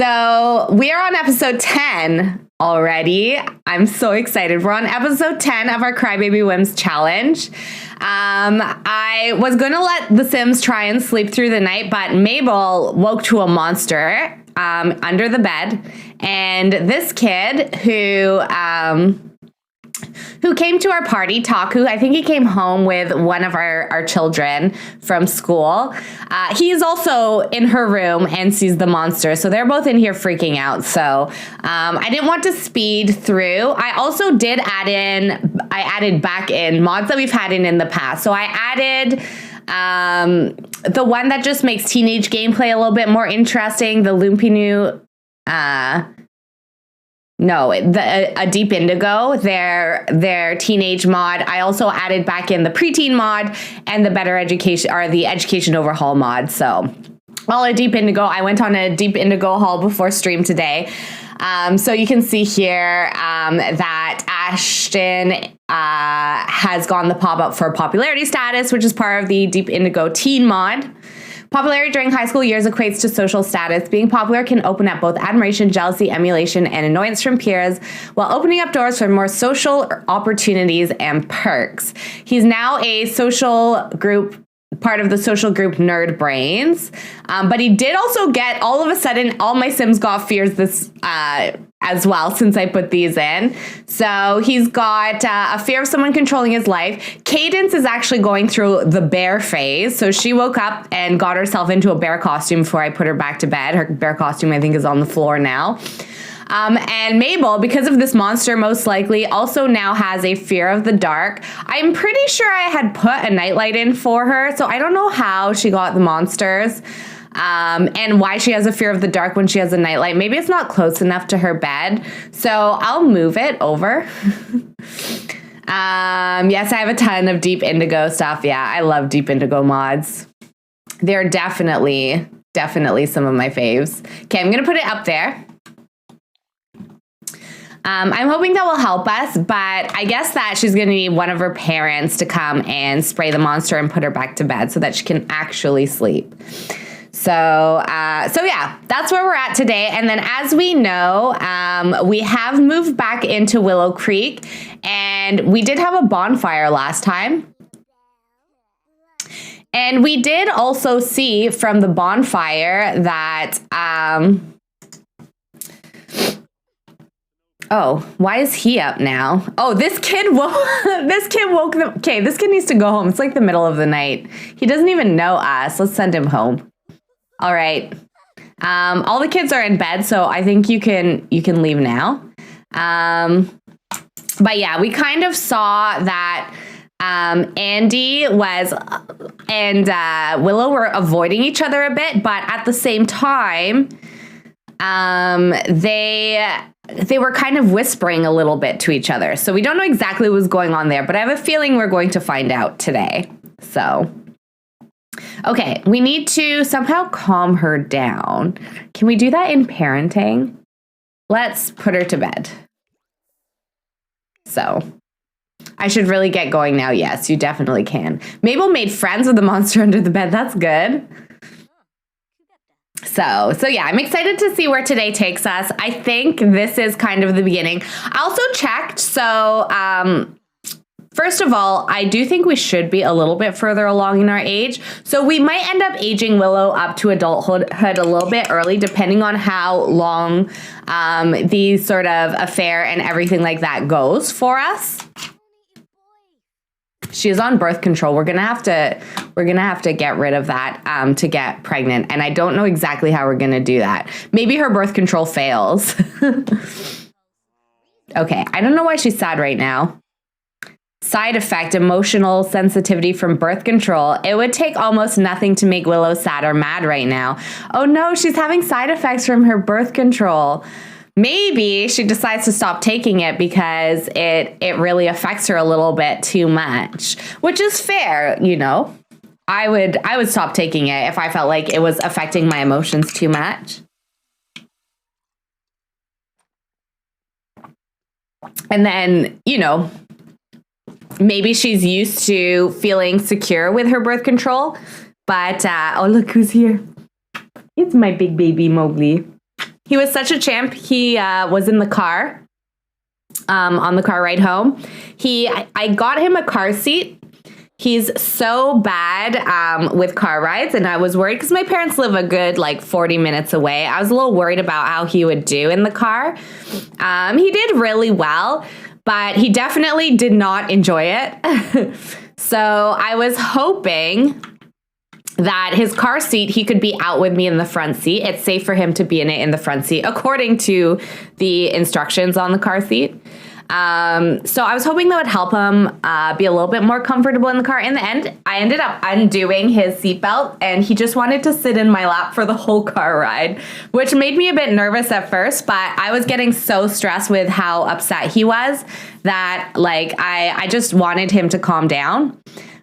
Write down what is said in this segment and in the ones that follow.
So we are on episode 10 already. I'm so excited. We're on episode 10 of our Crybaby Whims challenge. I was going to let the Sims try and sleep through the night, but Mabel woke to a monster under the bed. And this kid who came to our party, Taku, I think he came home with one of our children from school. He is also in her room and sees the monster. So they're both in here freaking out. So I didn't want to speed through. I also did added back in mods that we've had in the past. So I added the one that just makes teenage gameplay a little bit more interesting, the lumpinou, adeepindigo, their teenage mod. I also added back in the preteen mod and the better education, or the education overhaul mod. So all adeepindigo. I went on a adeepindigo haul before stream today. So you can see here that Ashton has gotten the pop-up for popularity status, which is part of the adeepindigo teen mod. Popularity during high school years equates to social status. Being popular can open up both admiration, jealousy, emulation, and annoyance from peers, while opening up doors for more social opportunities and perks. He's now a part of the social group Nerd Brains, but he did also get, all of a sudden, all my Sims got fears this as well since I put these in. So he's got a fear of someone controlling his life. Cadence is actually going through the bear phase. So she woke up and got herself into a bear costume before I put her back to bed. Her bear costume, I think, is on the floor now. And Mabel, because of this monster, most likely also now has a fear of the dark. I'm pretty sure I had put a nightlight in for her, so I don't know how she got the monsters and why she has a fear of the dark when she has a nightlight. Maybe it's not close enough to her bed, so I'll move it over. Yes, I have a ton of adeepindigo stuff. Yeah, I love adeepindigo mods. They're definitely some of my faves. Okay, I'm gonna put it up there. I'm hoping that will help us, but I guess that she's going to need one of her parents to come and spray the monster and put her back to bed so that she can actually sleep. So yeah, that's where we're at today. And then, as we know, we have moved back into Willow Creek, and we did have a bonfire last time. And we did also see from the bonfire that, oh, why is he up now? Oh, this kid woke them. Okay, this kid needs to go home. It's like the middle of the night. He doesn't even know us. Let's send him home. All right. All the kids are in bed, so I think you can leave now. But yeah, we kind of saw that Andy and Willow were avoiding each other a bit, but at the same time, they were kind of whispering a little bit to each other. So we don't know exactly what was going on there, but I have a feeling we're going to find out today. So, okay, we need to somehow calm her down. Can we do that in parenting? Let's put her to bed. So, I should really get going now. Yes, you definitely can. Mabel made friends with the monster under the bed. That's good. So yeah, I'm excited to see where today takes us. I think this is kind of the beginning. I also checked. So, first of all, I do think we should be a little bit further along in our age. So we might end up aging Willow up to adulthood a little bit early, depending on how long the sort of affair and everything like that goes for us. She is on birth control. We're gonna have to get rid of that to get pregnant, and I don't know exactly how we're gonna do that. Maybe her birth control fails. Okay, I don't know why she's sad right now. Side effect: emotional sensitivity from birth control. It would take almost nothing to make Willow sad or mad right now. Oh no, she's having side effects from her birth control. Maybe she decides to stop taking it because it really affects her a little bit too much, which is fair, you know. I would stop taking it if I felt like it was affecting my emotions too much. And then, you know, maybe she's used to feeling secure with her birth control, but oh, look who's here. It's my big baby Mowgli. He was such a champ. He was in the car on the car ride home. I got him a car seat. He's so bad with car rides, and I was worried because my parents live a good 40 minutes away. I was a little worried about how he would do in the car. He did really well, but he definitely did not enjoy it. So I was hoping that his car seat, he could be out with me in the front seat. It's safe for him to be in it in the front seat, according to the instructions on the car seat. So I was hoping that would help him be a little bit more comfortable in the car. In the end, I ended up undoing his seatbelt, and he just wanted to sit in my lap for the whole car ride, which made me a bit nervous at first, but I was getting so stressed with how upset he was that I just wanted him to calm down.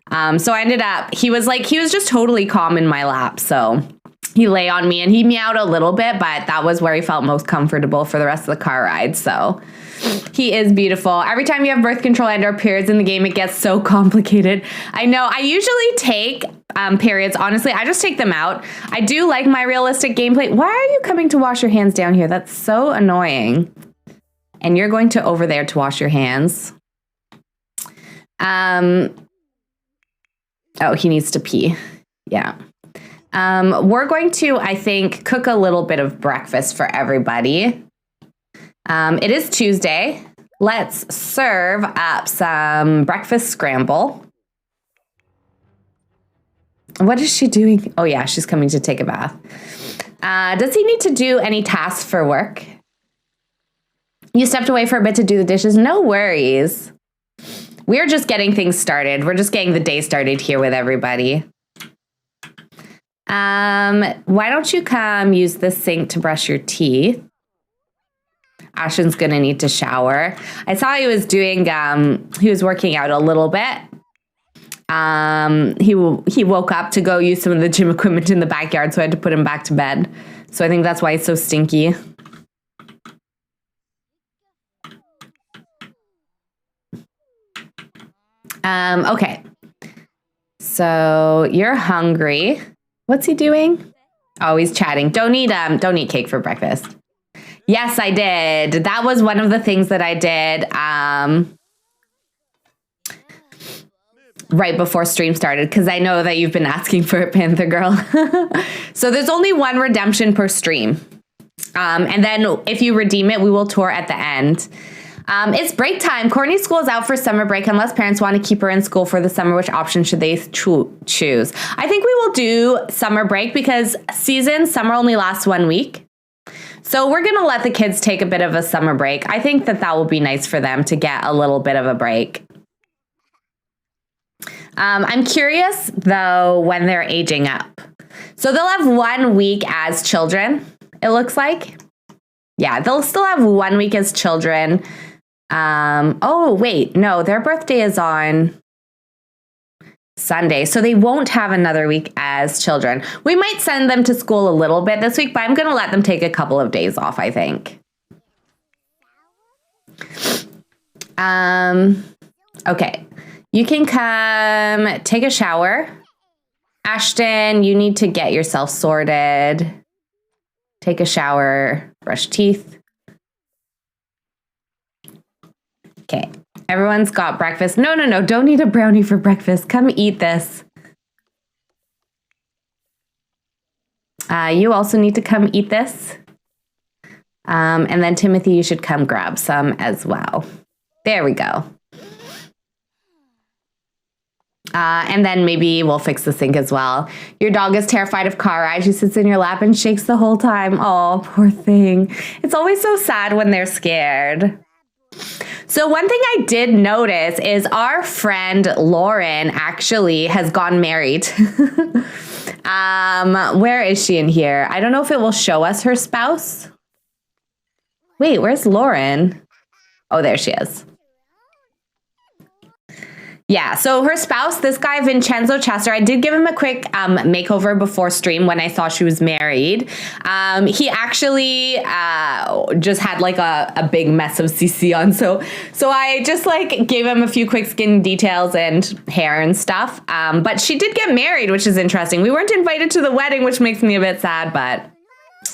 So I ended up, he was just totally calm in my lap. So he lay on me and he meowed a little bit, but that was where he felt most comfortable for the rest of the car ride. So he is beautiful. Every time you have birth control and or periods in the game, it gets so complicated. I know. I usually take periods. Honestly, I just take them out. I do like my realistic gameplay. Why are you coming to wash your hands down here? That's so annoying. And you're going to over there to wash your hands. Oh, he needs to pee. Yeah. We're going to, I think, cook a little bit of breakfast for everybody. It is Tuesday. Let's serve up some breakfast scramble. What is she doing? Oh, yeah, she's coming to take a bath. Does he need to do any tasks for work? You stepped away for a bit to do the dishes. No worries. We're just getting things started. We're just getting the day started here with everybody. Why don't you come use the sink to brush your teeth? Ashton's gonna need to shower. I saw he was doing, he was working out a little bit. He woke up to go use some of the gym equipment in the backyard, so I had to put him back to bed. So I think that's why he's so stinky. Okay. So you're hungry. What's he doing? Oh, he's chatting. Don't eat cake for breakfast. Yes, I did. That was one of the things that I did right before stream started, because I know that you've been asking for it, Panther Girl. So there's only one redemption per stream. And then if you redeem it, we will tour at the end. It's break time. Courtney's school is out for summer break unless parents want to keep her in school for the summer. Which option should they choose? I think we will do summer break because summer only lasts 1 week. So we're going to let the kids take a bit of a summer break. I think that will be nice for them to get a little bit of a break. I'm curious, though, when they're aging up. So they'll have 1 week as children, it looks like. Yeah, they'll still have 1 week as children. Oh, wait, no, their birthday is on Sunday, so they won't have another week as children. We might send them to school a little bit this week, but I'm going to let them take a couple of days off, I think. Okay, you can come take a shower. Ashton, you need to get yourself sorted. Take a shower, brush teeth. Okay, everyone's got breakfast. No, don't eat a brownie for breakfast. Come eat this. You also need to come eat this. And then Timothy, you should come grab some as well. There we go. And then maybe we'll fix the sink as well. Your dog is terrified of car rides. She sits in your lap and shakes the whole time. Oh, poor thing. It's always so sad when they're scared. So one thing I did notice is our friend Lauren actually has gotten married. Where is she in here? I don't know if it will show us her spouse. Wait, where's Lauren? Oh, there she is. Yeah, so her spouse, this guy, Vincenzo Chester, I did give him a quick makeover before stream when I saw she was married. He actually just had like a big mess of CC on. So I just like gave him a few quick skin details and hair and stuff. But she did get married, which is interesting. We weren't invited to the wedding, which makes me a bit sad, but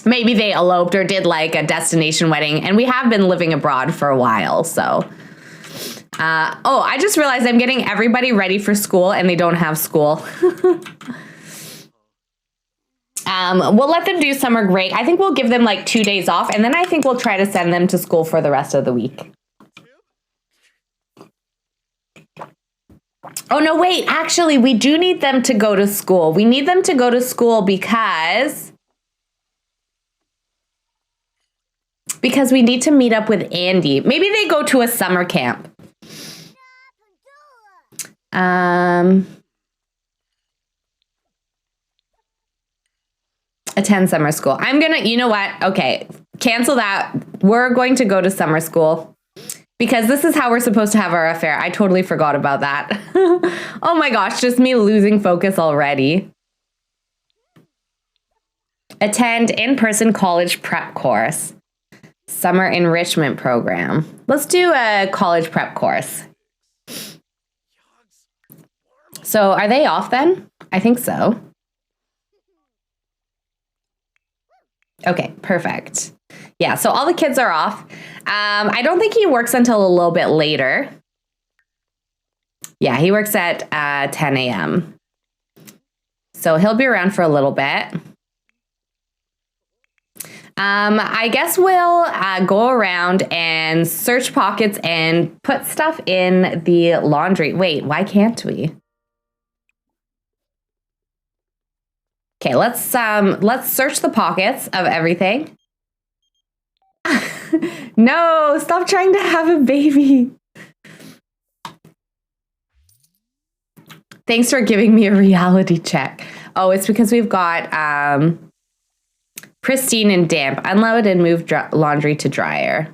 maybe they eloped or did like a destination wedding, and we have been living abroad for a while, so. Oh, I just realized I'm getting everybody ready for school and they don't have school. We'll let them do summer break. I think we'll give them like 2 days off, and then I think we'll try to send them to school for the rest of the week. Oh, no, wait. Actually, we do need them to go to school. We need them to go to school because we need to meet up with Andy. Maybe they go to a summer camp. Attend summer school. I'm gonna, you know what? Okay, cancel that. We're going to go to summer school because this is how we're supposed to have our affair. I totally forgot about that. Oh my gosh, just me losing focus already. Attend in-person college prep course. Summer enrichment program. Let's do a college prep course. So are they off then? I think so. Okay, perfect. Yeah, so all the kids are off. I don't think he works until a little bit later. Yeah, he works at 10 a.m. So he'll be around for a little bit. I guess we'll go around and search pockets and put stuff in the laundry. Wait, why can't we? Okay, let's search the pockets of everything. No, stop trying to have a baby. Thanks for giving me a reality check. Oh, it's because we've got pristine and damp. Unload and move laundry to dryer.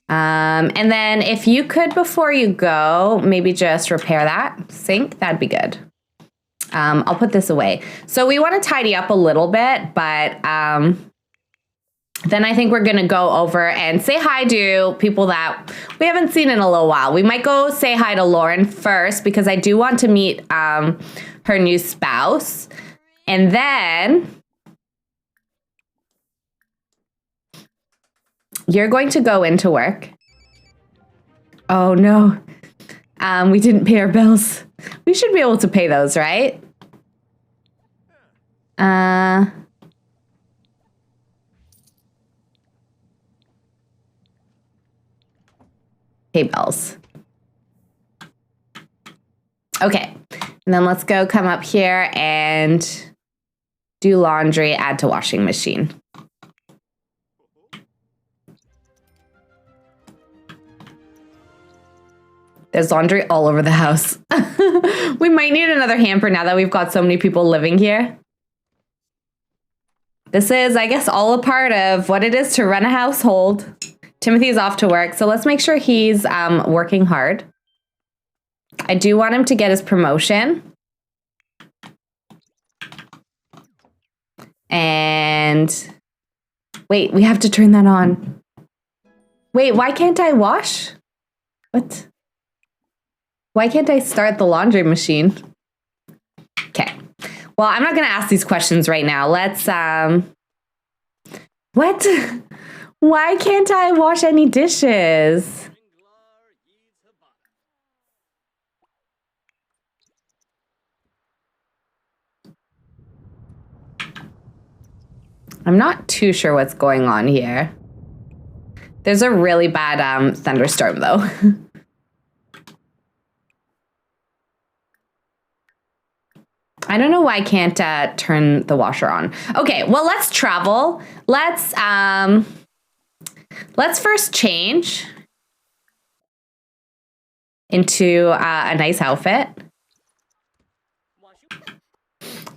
And then if you could, before you go, maybe just repair that sink, that'd be good. I'll put this away. So we want to tidy up a little bit, but then I think we're going to go over and say hi to people that we haven't seen in a little while. We might go say hi to Lauren first because I do want to meet her new spouse. And then you're going to go into work. Oh, no. We didn't pay our bills. We should be able to pay those, right? Pay bills. Okay. And then let's go come up here and do laundry, add to washing machine. There's laundry all over the house. We might need another hamper now that we've got so many people living here. This is, I guess, all a part of what it is to run a household. Timothy's off to work, so let's make sure he's working hard. I do want him to get his promotion. And wait, we have to turn that on. Wait, why can't I wash? What? Why can't I start the laundry machine? Okay. Well, I'm not going to ask these questions right now. Let's, what? Why can't I wash any dishes? I'm not too sure what's going on here. There's a really bad thunderstorm, though. I don't know why I can't turn the washer on. Okay, well, let's travel. Let's first change into a nice outfit.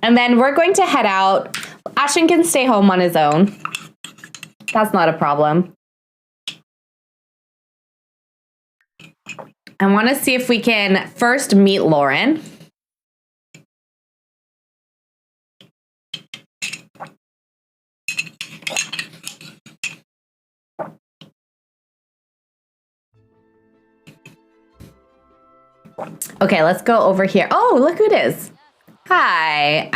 And then we're going to head out. Ashton can stay home on his own. That's not a problem. I want to see if we can first meet Lauren. Okay, let's go over here. Oh, look who it is. Hi.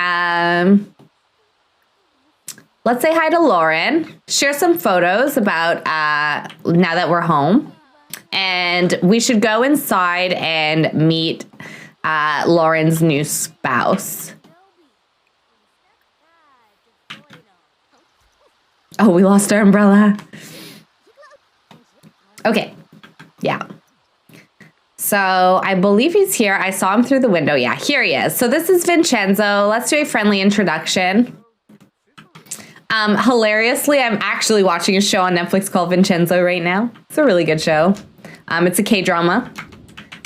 let's say hi to Lauren, share some photos about now that we're home. And we should go inside and meet Lauren's new spouse. Oh, we lost our umbrella. Okay, yeah. So I believe he's here. I saw him through the window. Yeah, here he is. So this is Vincenzo. Let's do a friendly introduction. Hilariously, I'm actually watching a show on Netflix called Vincenzo right now. It's a really good show. It's a K-drama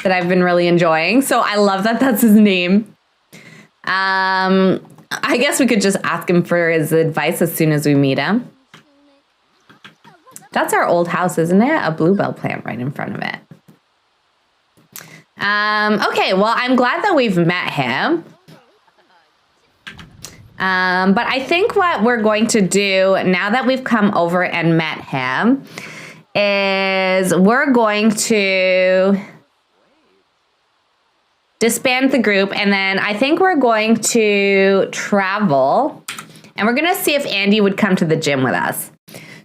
that I've been really enjoying. So I love that that's his name. I guess we could just ask him for his advice as soon as we meet him. That's our old house, isn't it? A bluebell plant right in front of it. Okay, well, I'm glad that we've met him. But I think what we're going to do now that we've come over and met him is we're going to disband the group, and then I think we're going to travel, and we're going to see if Andy would come to the gym with us.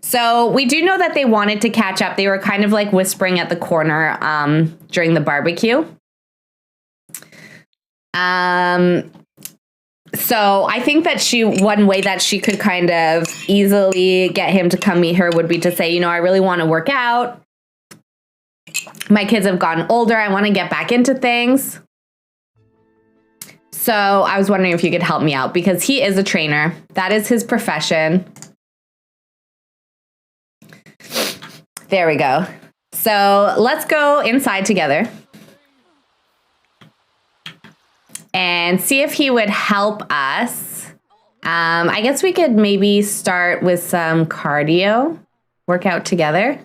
So we do know that they wanted to catch up. They were kind of like whispering at the corner during the barbecue. So I think that one way that she could kind of easily get him to come meet her would be to say, you know, I really want to work out. My kids have gotten older. I want to get back into things. So I was wondering if you could help me out because he is a trainer. That is his profession. There we go. So let's go inside together and see if he would help us. I guess we could maybe start with some cardio, work out together.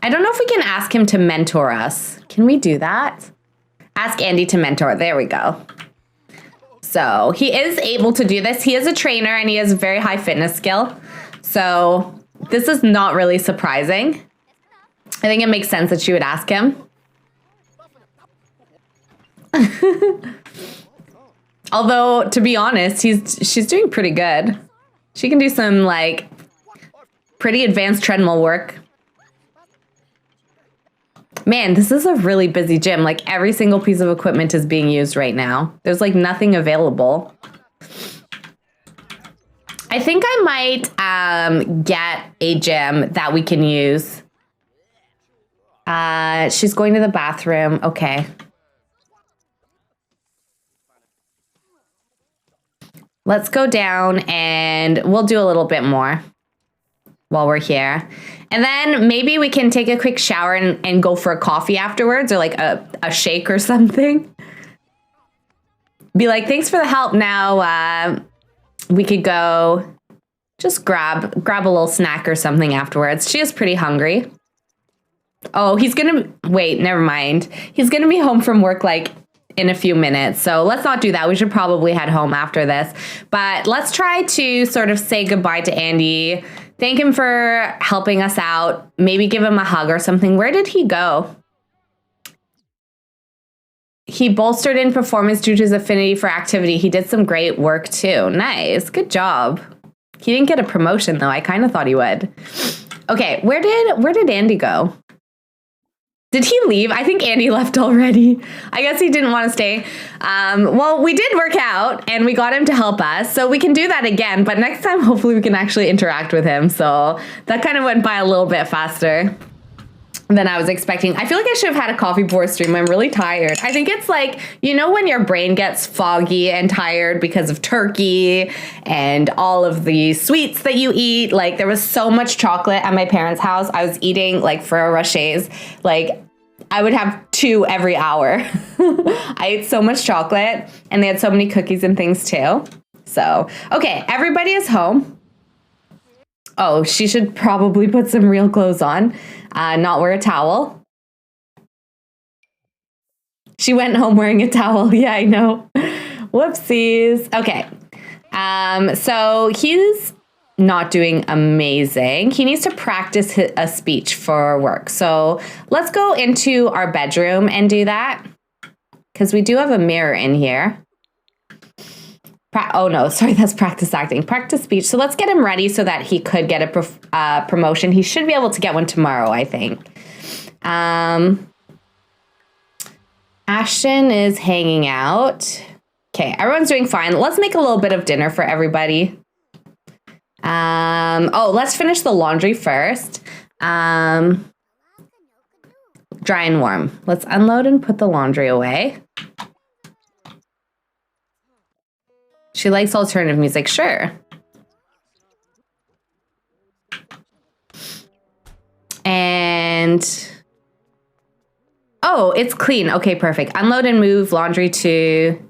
I don't know if we can ask him to mentor us. Can we do that? Ask Andy to mentor. There we go. So he is able to do this. He is a trainer and he has a very high fitness skill. So this is not really surprising. I think it makes sense that she would ask him. Although, to be honest, she's doing pretty good. She can do some, like, pretty advanced treadmill work. Man, this is a really busy gym. Like, every single piece of equipment is being used right now. There's, like, nothing available. I think I might get a gym that we can use. She's going to the bathroom. Okay. Let's go down and we'll do a little bit more while we're here. And then maybe we can take a quick shower and go for a coffee afterwards or like a shake or something. Be like, thanks for the help. Now we could go just grab a little snack or something afterwards. She is pretty hungry. Oh, wait, never mind. He's going to be home from work like in a few minutes. So let's not do that. We should probably head home after this. But let's try to sort of say goodbye to Andy. Thank him for helping us out. Maybe give him a hug or something. Where did he go? He bolstered in performance due to his affinity for activity. He did some great work too. Nice. Good job. He didn't get a promotion though. I kind of thought he would. Okay, where did Andy go? Did he leave? I think Andy left already. I guess he didn't want to stay. Well, we did work out and we got him to help us. So we can do that again. But next time, hopefully we can actually interact with him. So that kind of went by a little bit faster than I was expecting. I feel like I should have had a coffee before stream. I'm really tired. I think it's like, you know, when your brain gets foggy and tired because of turkey and all of the sweets that you eat. Like there was so much chocolate at my parents' house. I was eating like Ferrero Rochers. Like I would have 2 every hour. I ate so much chocolate and they had so many cookies and things too. So, okay, everybody is home. Oh, she should probably put some real clothes on. Not wear a towel. She went home wearing a towel. Yeah, I know. Whoopsies. Okay. So he's not doing amazing. He needs to practice a speech for work. So let's go into our bedroom and do that because we do have a mirror in here. Oh no, sorry, that's practice acting. Practice speech. So let's get him ready so that he could get a promotion. He should be able to get one tomorrow, I think. Ashton is hanging out. Okay, everyone's doing fine. Let's make a little bit of dinner for everybody. Oh, let's finish the laundry first. Dry and warm. Let's unload and put the laundry away. She likes alternative music, sure. And oh, it's clean. Okay, perfect. Unload and move laundry to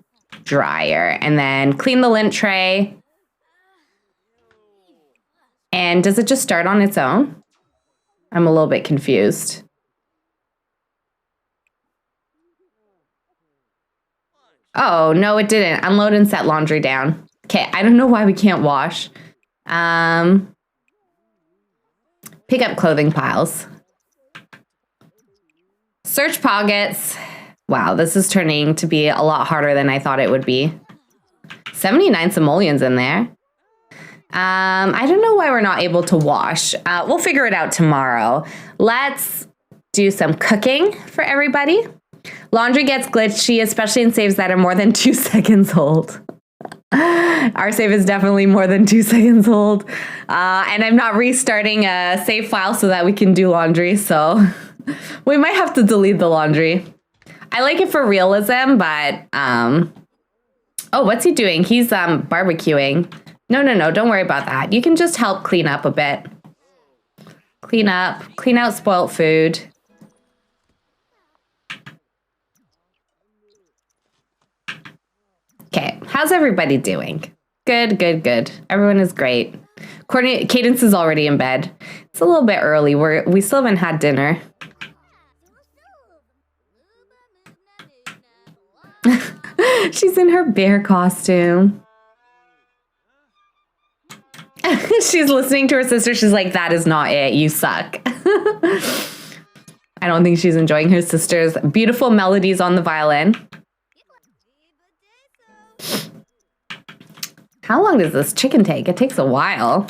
dryer, and then clean the lint tray. And does it just start on its own? I'm a little bit confused. Oh, no, it didn't. Unload and set laundry down. Okay, I don't know why we can't wash. Pick up clothing piles. Search pockets. Wow, this is turning to be a lot harder than I thought it would be. 79 simoleons in there. I don't know why we're not able to wash. We'll figure it out tomorrow. Let's do some cooking for everybody. Laundry gets glitchy, especially in saves that are more than 2 seconds old. Our save is definitely more than 2 seconds old. And I'm not restarting a save file so that we can do laundry, so we might have to delete the laundry. I like it for realism, but oh, what's he doing? He's barbecuing. No, don't worry about that. You can just help clean up a bit. Clean out spoiled food. Okay, how's everybody doing? Good. Everyone is great. Cadence is already in bed. It's a little bit early. We still haven't had dinner. She's in her bear costume. She's listening to her sister. She's like, that is not it. You suck. I don't think she's enjoying her sister's beautiful melodies on the violin. How long does this chicken take? It takes a while.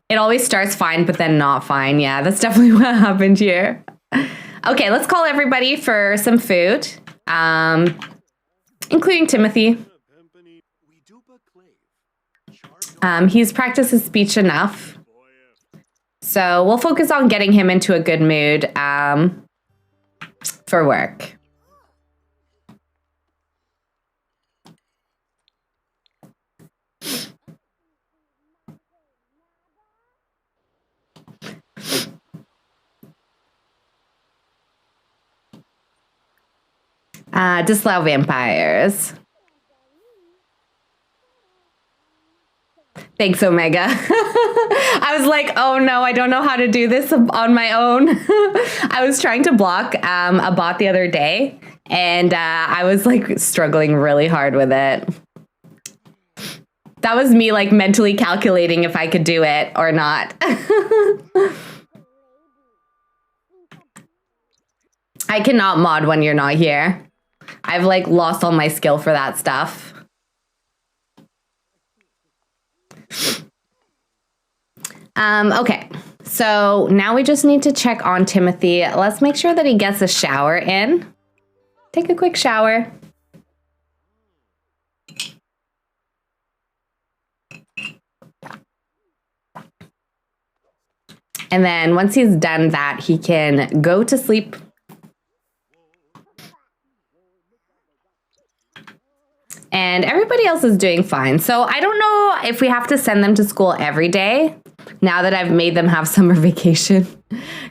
It always starts fine, but then not fine. Yeah, that's definitely what happened here. Okay, let's call everybody for some food, including Timothy. He's practiced his speech enough. So we'll focus on getting him into a good mood for work. Disallow vampires. Thanks, Omega. I was like, oh no, I don't know how to do this on my own. I was trying to block a bot the other day, and I was like struggling really hard with it. That was me like mentally calculating if I could do it or not. I cannot mod when you're not here. I've like lost all my skill for that stuff. Okay, so now we just need to check on Timothy. Let's make sure that he gets a shower in. Take a quick shower. And then once he's done that, he can go to sleep. And everybody else is doing fine. So I don't know if we have to send them to school every day now that I've made them have summer vacation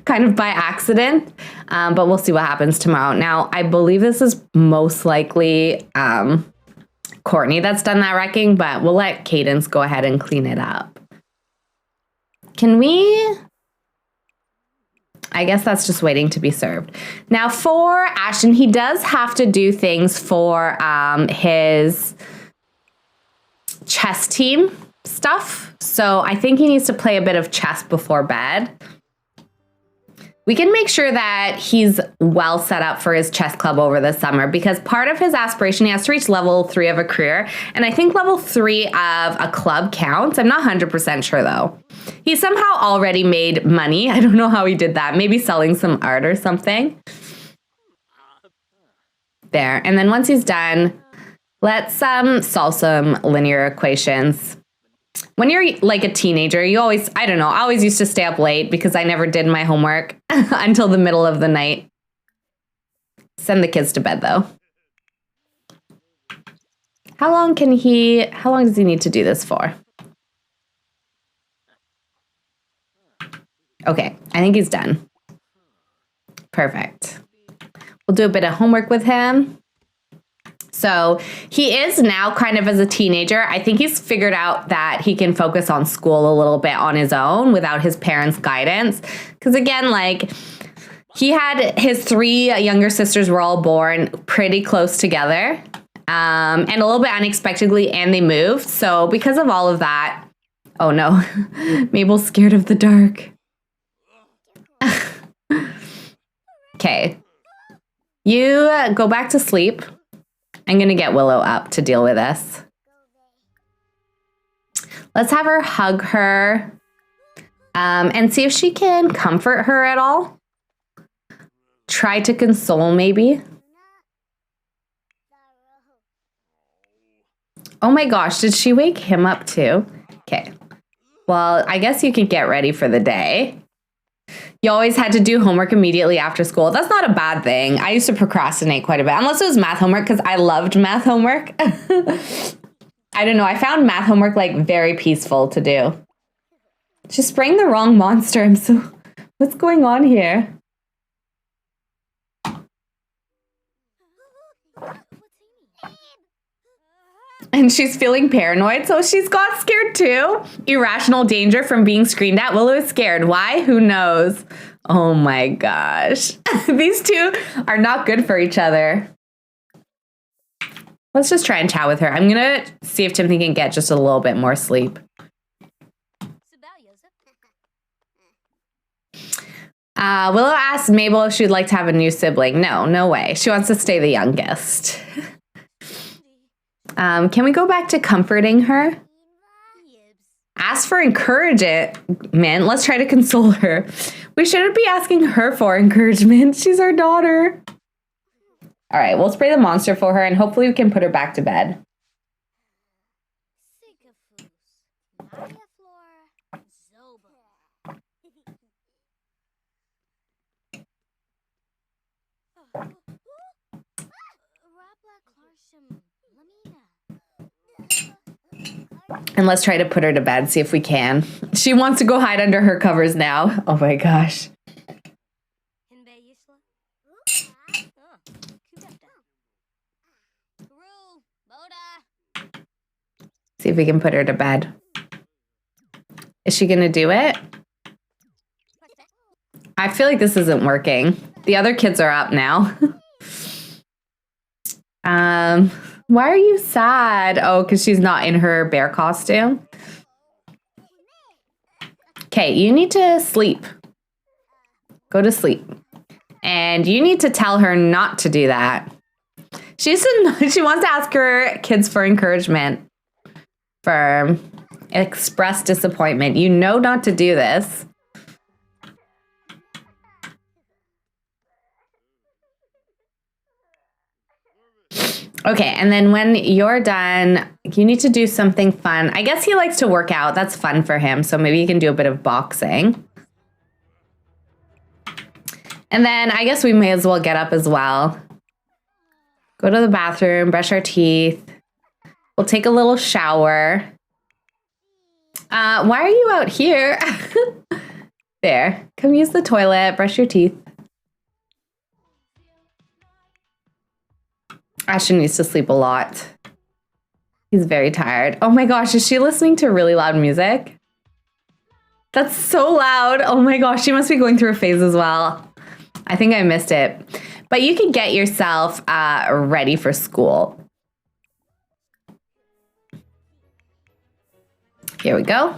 kind of by accident. But we'll see what happens tomorrow. Now, I believe this is most likely Courtney that's done that wrecking, but we'll let Cadence go ahead and clean it up. Can we? I guess that's just waiting to be served. Now for Ashton, he does have to do things for his chess team stuff. So I think he needs to play a bit of chess before bed. we can make sure that he's well set up for his chess club over the summer, because part of his aspiration, he has to reach level 3 of a career. And I think level 3 of a club counts. I'm not 100% sure though. He somehow already made money. I don't know how he did that. Maybe selling some art or something. There. And then once he's done, let's solve some linear equations. When you're like a teenager, you always, I don't know, I always used to stay up late because I never did my homework until the middle of the night. Send the kids to bed though. How long does he need to do this for? Okay, I think he's done. Perfect. We'll do a bit of homework with him. So he is now kind of as a teenager. I think he's figured out that he can focus on school a little bit on his own without his parents' guidance. Because again, like he had his 3 younger sisters were all born pretty close together and a little bit unexpectedly, and they moved. So because of all of that, oh no, Mabel's scared of the dark. Okay, you go back to sleep. I'm going to get Willow up to deal with this. Let's have her hug her and see if she can comfort her at all. Try to console maybe. Oh my gosh, did she wake him up too? Okay. Well, I guess you could get ready for the day. You always had to do homework immediately after school. That's not a bad thing. I used to procrastinate quite a bit, unless it was math homework, because I loved math homework. I don't know. I found math homework like very peaceful to do. Just spraying the wrong monster. What's going on here? And she's feeling paranoid, so she's got scared too. Irrational danger from being screamed at. Willow is scared. Why? Who knows? Oh my gosh. These two are not good for each other. Let's just try and chat with her. I'm going to see if Timothy can get just a little bit more sleep. Willow asked Mabel if she'd like to have a new sibling. No way. She wants to stay the youngest. Can we go back to comforting her? Ask for encouragement. Let's try to console her. We shouldn't be asking her for encouragement. She's our daughter. All right, we'll spray the monster for her and hopefully we can put her back to bed. And let's try to put her to bed, see if we can. She wants to go hide under her covers now. Oh my gosh. See if we can put her to bed. Is she gonna do it? I feel like this isn't working. The other kids are up now. Why are you sad? Oh, because she's not in her bear costume. Okay, you need to sleep. Go to sleep. And you need to tell her not to do that. She wants to ask her kids for encouragement. For express disappointment. You know not to do this. Okay, and then when you're done, you need to do something fun. I guess he likes to work out. That's fun for him. So maybe you can do a bit of boxing. And then I guess we may as well get up as well. Go to the bathroom, brush our teeth. We'll take a little shower. Why are you out here? There. Come use the toilet, brush your teeth. Ashton needs to sleep a lot. He's very tired. Oh my gosh, is she listening to really loud music? That's so loud. Oh my gosh, she must be going through a phase as well. I think I missed it. But you can get yourself ready for school. Here we go.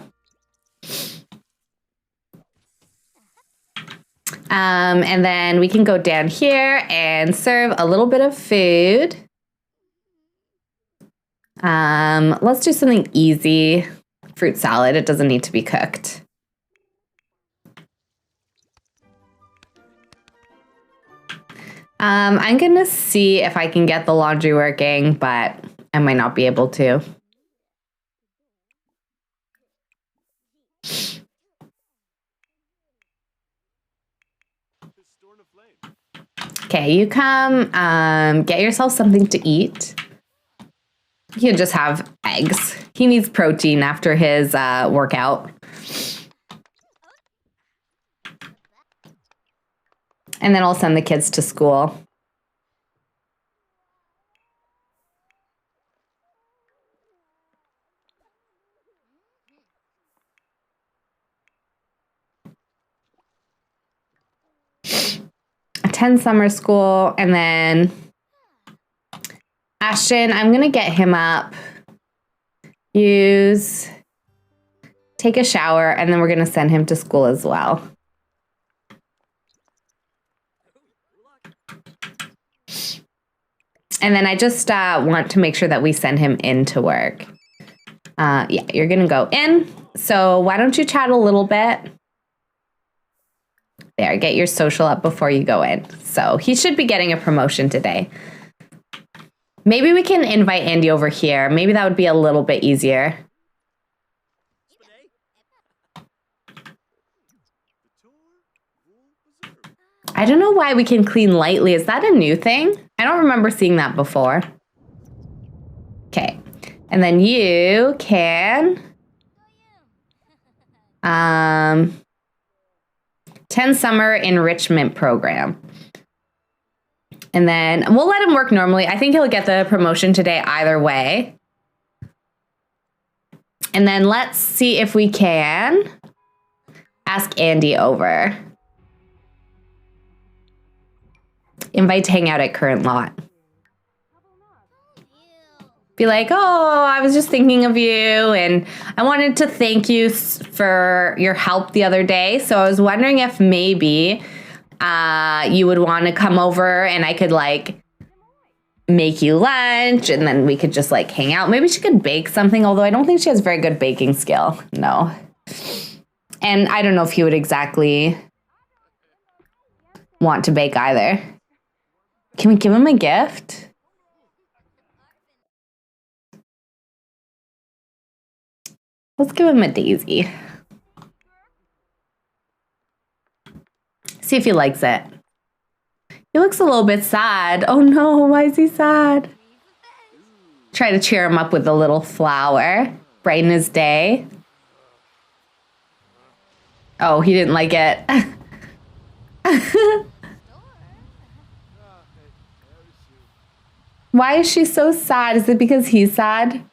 And then we can go down here and serve a little bit of food. Let's do something easy. Fruit salad, it doesn't need to be cooked. I'm gonna see if I can get the laundry working, but I might not be able to. Okay, you come, get yourself something to eat. You can just have eggs. He needs protein after his workout. And then I'll send the kids to school. Attend summer school, and then Ashton, I'm gonna get him up, take a shower, and then we're gonna send him to school as well. And then I just want to make sure that we send him into work. Yeah, you're gonna go in. So why don't you chat a little bit? There, get your social up before you go in. So he should be getting a promotion today. Maybe we can invite Andy over here. Maybe that would be a little bit easier. I don't know why we can clean lightly. Is that a new thing? I don't remember seeing that before. Okay. And then you can 10 summer enrichment program. And then we'll let him work normally. I think he'll get the promotion today either way. And then let's see if we can ask Andy over. Invite to hang out at current lot. Be like, oh, I was just thinking of you and I wanted to thank you for your help the other day. So I was wondering if maybe you would want to come over and I could like make you lunch and then we could just like hang out. Maybe she could bake something, although I don't think she has very good baking skill. No. And I don't know if he would exactly want to bake either. Can we give him a gift? Let's give him a daisy. See if he likes it. He looks a little bit sad. Oh no, why is he sad? Try to cheer him up with a little flower. Brighten his day. Oh, he didn't like it. Why is she so sad? Is it because he's sad?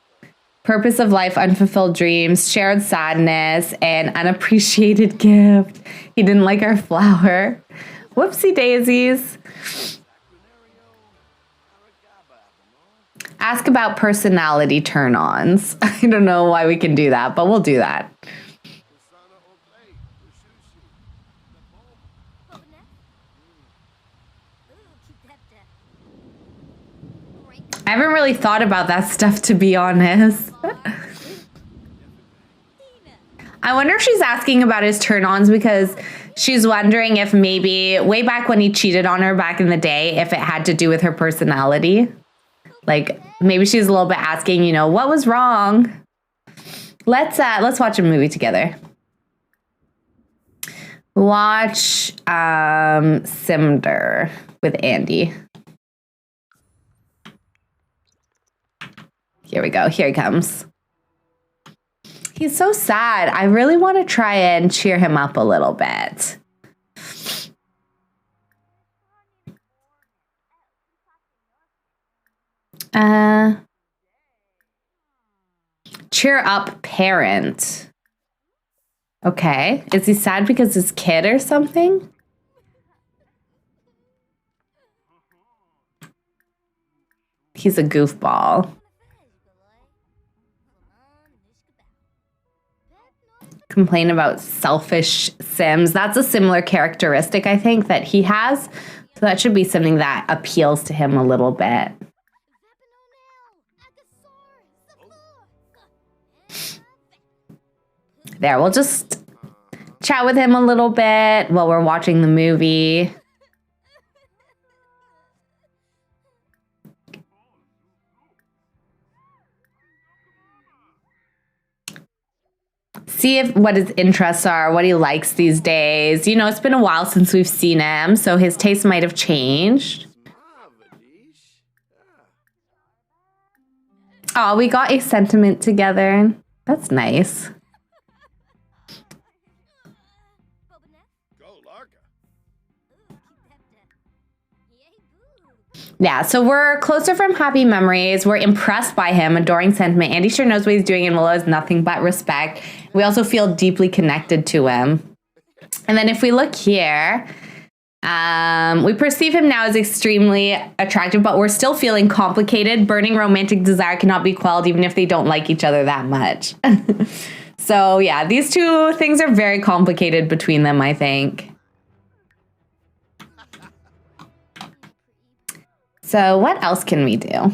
Purpose of life, unfulfilled dreams, shared sadness, and unappreciated gift. He didn't like our flower. Whoopsie daisies. Ask about personality turn-ons. I don't know why we can do that, but we'll do that. I haven't really thought about that stuff, to be honest. I wonder if she's asking about his turn-ons because she's wondering if maybe way back when he cheated on her back in the day, if it had to do with her personality. Like maybe she's a little bit asking, you know, what was wrong? Let's watch a movie together. Watch Simder with Andy. Here we go. Here he comes. He's so sad. I really want to try and cheer him up a little bit. Cheer up parent. Okay. Is he sad because his kid or something? He's a goofball. Complain about selfish Sims. That's a similar characteristic, I think, that he has. So that should be something that appeals to him a little bit. There, we'll just chat with him a little bit while we're watching the movie. See what his interests are, what he likes these days. You know, it's been a while since we've seen him, so his taste might have changed. Oh, we got a sentiment together. That's nice. Yeah, so we're closer from happy memories. We're impressed by him, adoring sentiment. Andy sure knows what he's doing, and Willow has nothing but respect. We also feel deeply connected to him. And then if we look here, we perceive him now as extremely attractive, but we're still feeling complicated. Burning romantic desire cannot be quelled, even if they don't like each other that much. So yeah, these two things are very complicated between them, I think. So what else can we do?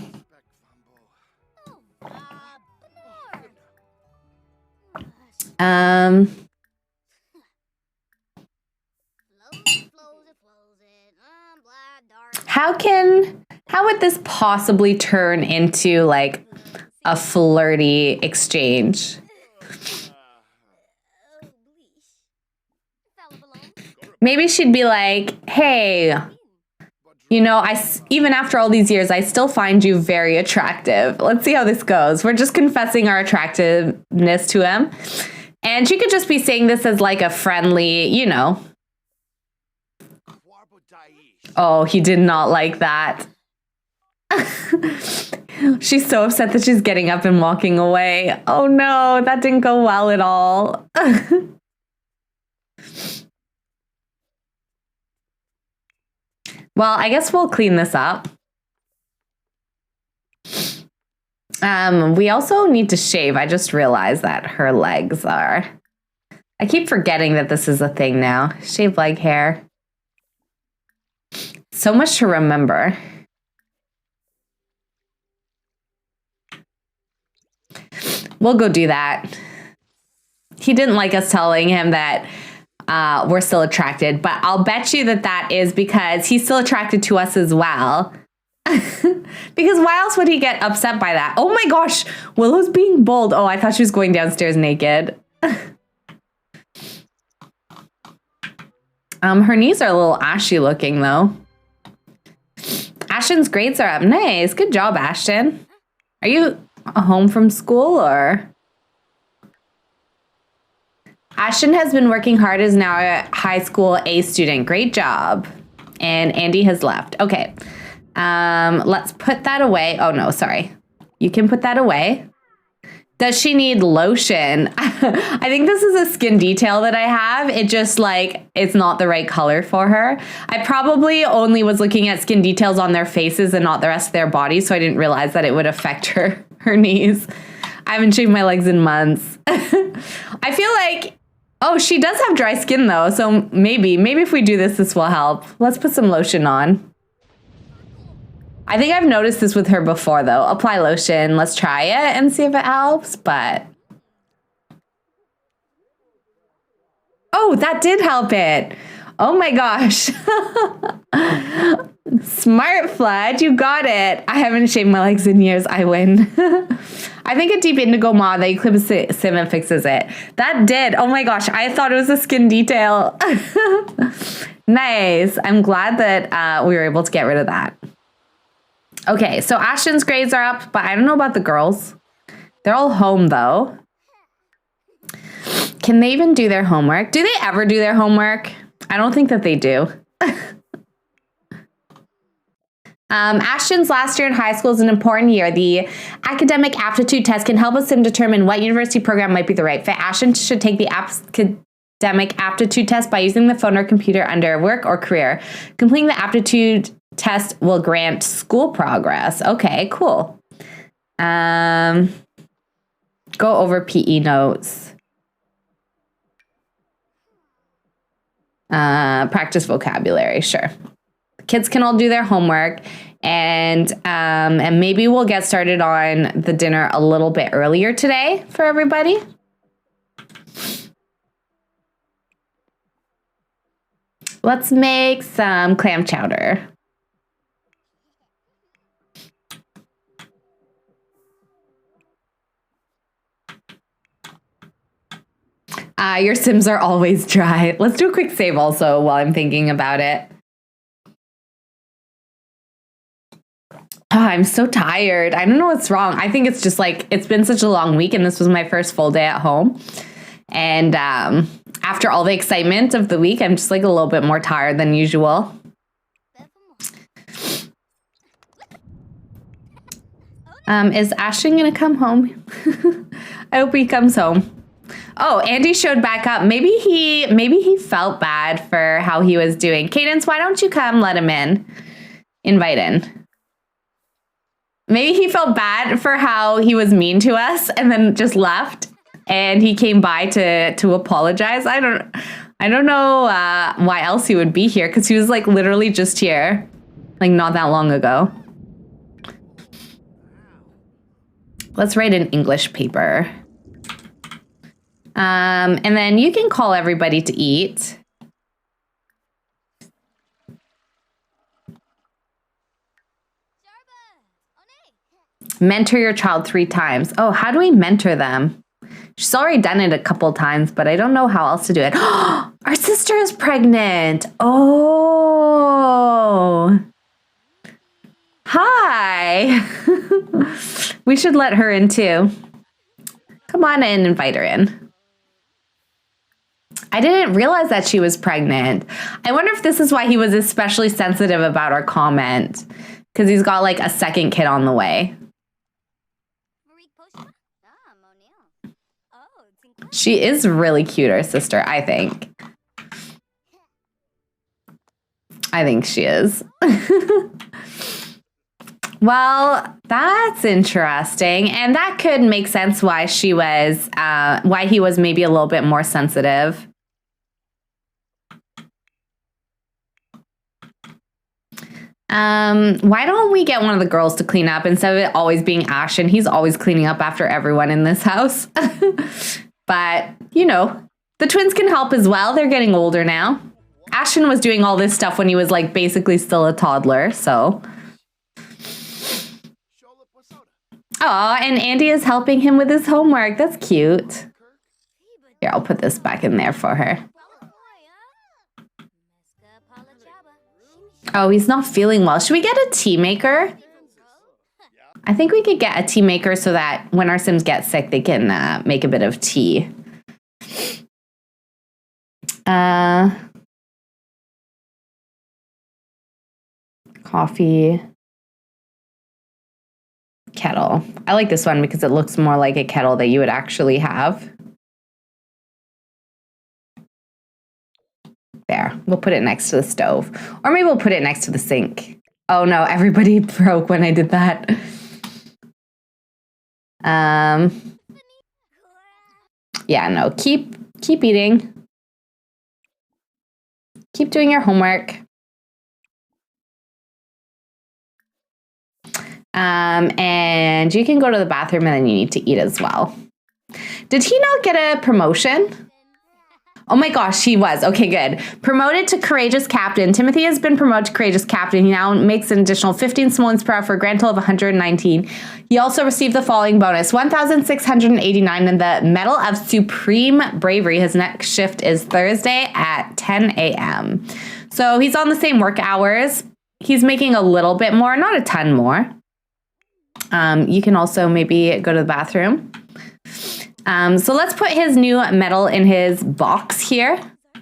How would this possibly turn into like a flirty exchange? Maybe she'd be like, hey, you know, even after all these years, I still find you very attractive. Let's see how this goes. We're just confessing our attractiveness to him. And she could just be saying this as like a friendly, you know. Oh, he did not like that. She's so upset that she's getting up and walking away. Oh no, that didn't go well at all. Well, I guess we'll clean this up. We also need to shave. I just realized that her legs are... I keep forgetting that this is a thing now. Shave leg hair. So much to remember. We'll go do that. He didn't like us telling him that we're still attracted, but I'll bet you that that is because he's still attracted to us as well. Because why else would he get upset by that? Oh my gosh, Willow's being bold. Oh, I thought she was going downstairs naked. Her knees are a little ashy looking though. Ashton's grades are up. Nice, good job, Ashton. Are you home from school or? Ashton has been working hard, is now a high school A student. Great job. And Andy has left. Okay. Let's put that away. Oh no, sorry. You can put that away. Does she need lotion? I think this is a skin detail that I have. It just like, it's not the right color for her. I probably only was looking at skin details on their faces and not the rest of their body, so I didn't realize that it would affect her knees. I haven't shaved my legs in months. I feel like, oh, she does have dry skin though, so maybe if we do this, this will help. Let's put some lotion on. I think I've noticed this with her before though. Apply lotion, let's try it and see if it helps, but. Oh, that did help it. Oh my gosh. Smart, Flood, you got it. I haven't shaved my legs in years, I win. I think a deep indigo mod that you clip a sim and fixes it. That did, oh my gosh, I thought it was a skin detail. Nice, I'm glad that we were able to get rid of that. Okay, so Ashton's grades are up, but I don't know about the girls. They're all home though. Can they even do their homework? Do they ever do their homework? I don't think that they do. Ashton's last year in high school is an important year. The academic aptitude test can help us determine what university program might be the right fit. Ashton should take the academic aptitude test by using the phone or computer under work or career. Completing the aptitude test will grant school progress. Okay, cool. Go over PE notes. Practice vocabulary, sure. Kids can all do their homework, and maybe we'll get started on the dinner a little bit earlier today for everybody. Let's make some clam chowder. Your Sims are always dry. Let's do a quick save also while I'm thinking about it. Oh, I'm so tired. I don't know what's wrong. I think it's just like, it's been such a long week and this was my first full day at home. And after all the excitement of the week, I'm just like a little bit more tired than usual. Is Ashton gonna come home? I hope he comes home. Oh, Andy showed back up. Maybe he felt bad for how he was doing. Cadence, why don't you come let him in? Invite in. Maybe he felt bad for how he was mean to us and then just left. And he came by to apologize. I don't know why else he would be here, because he was like literally just here, like not that long ago. Let's write an English paper. And then you can call everybody to eat. Mentor your child 3 times. Oh, how do we mentor them? She's already done it a couple times, but I don't know how else to do it. Our sister is pregnant. Oh. Hi. We should let her in too. Come on and invite her in. I didn't realize that she was pregnant. I wonder if this is why he was especially sensitive about our comment, because he's got like a second kid on the way. She is really cute, our sister, I think. I think she is. Well, that's interesting. And that could make sense why he was maybe a little bit more sensitive. Why don't we get one of the girls to clean up instead of it always being Ashton? He's always cleaning up after everyone in this house. But, you know, the twins can help as well. They're getting older now. Ashton was doing all this stuff when he was like basically still a toddler, so. Oh, and Andy is helping him with his homework. That's cute. Here, I'll put this back in there for her. Oh, he's not feeling well. Should we get a tea maker? I think we could get a tea maker so that when our Sims get sick, they can make a bit of tea. Coffee. Kettle. I like this one because it looks more like a kettle that you would actually have. There, we'll put it next to the stove. Or maybe we'll put it next to the sink. Oh no, everybody broke when I did that. Yeah, no, keep eating. Keep doing your homework. And you can go to the bathroom and then you need to eat as well. Did he not get a promotion? Oh my gosh, he was. Okay, good. Promoted to Courageous Captain. Timothy has been promoted to Courageous Captain. He now makes an additional 15 simoleons per hour for a grand total of 119. He also received the following bonus: 1,689 in the Medal of Supreme Bravery. His next shift is Thursday at 10 a.m. So he's on the same work hours. He's making a little bit more, not a ton more. You can also maybe go to the bathroom. So let's put his new medal in his box here,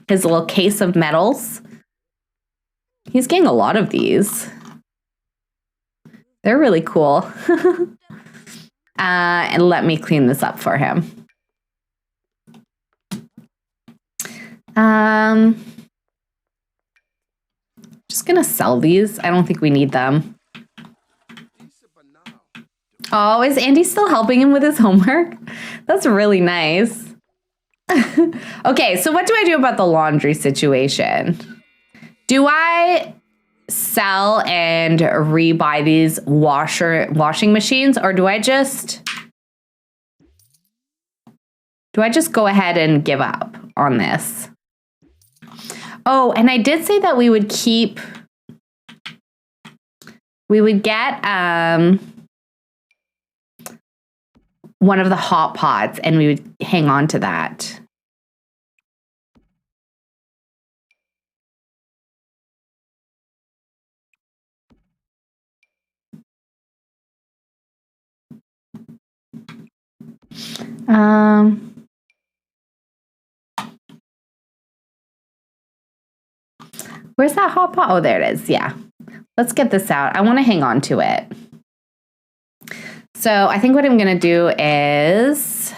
his little case of medals. He's getting a lot of these. They're really cool. And let me clean this up for him. Just gonna sell these. I don't think we need them. Oh, is Andy still helping him with his homework? That's really nice. Okay, so what do I do about the laundry situation? Do I sell and rebuy these washing machines, or do I just go ahead and give up on this? Oh, and I did say that we would get one of the hot pots and we would hang on to that. Where's that hot pot? Oh, there it is. Yeah. Let's get this out. I want to hang on to it. So I think what I'm going to do is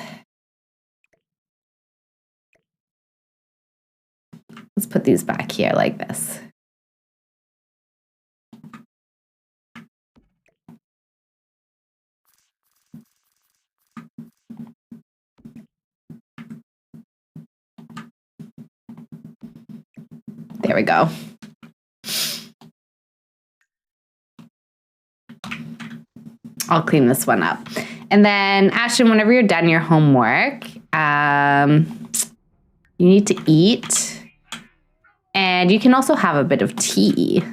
let's put these back here like this. There we go. I'll clean this one up. And then, Ashton, whenever you're done your homework, you need to eat. And you can also have a bit of tea.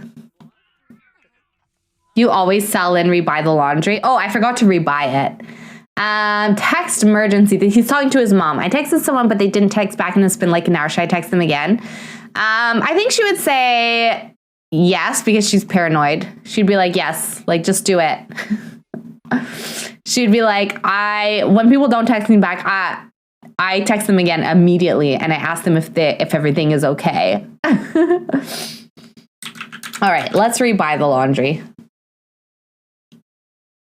You always sell and rebuy the laundry. Oh, I forgot to rebuy it. Text emergency. He's talking to his mom. I texted someone, but they didn't text back, and it's been like an hour. Should I text them again? I think she would say yes, because she's paranoid. She'd be like, yes, like, just do it. She'd be like, when people don't text me back, I text them again immediately, and I ask them if everything is okay. All right, let's rebuy the laundry.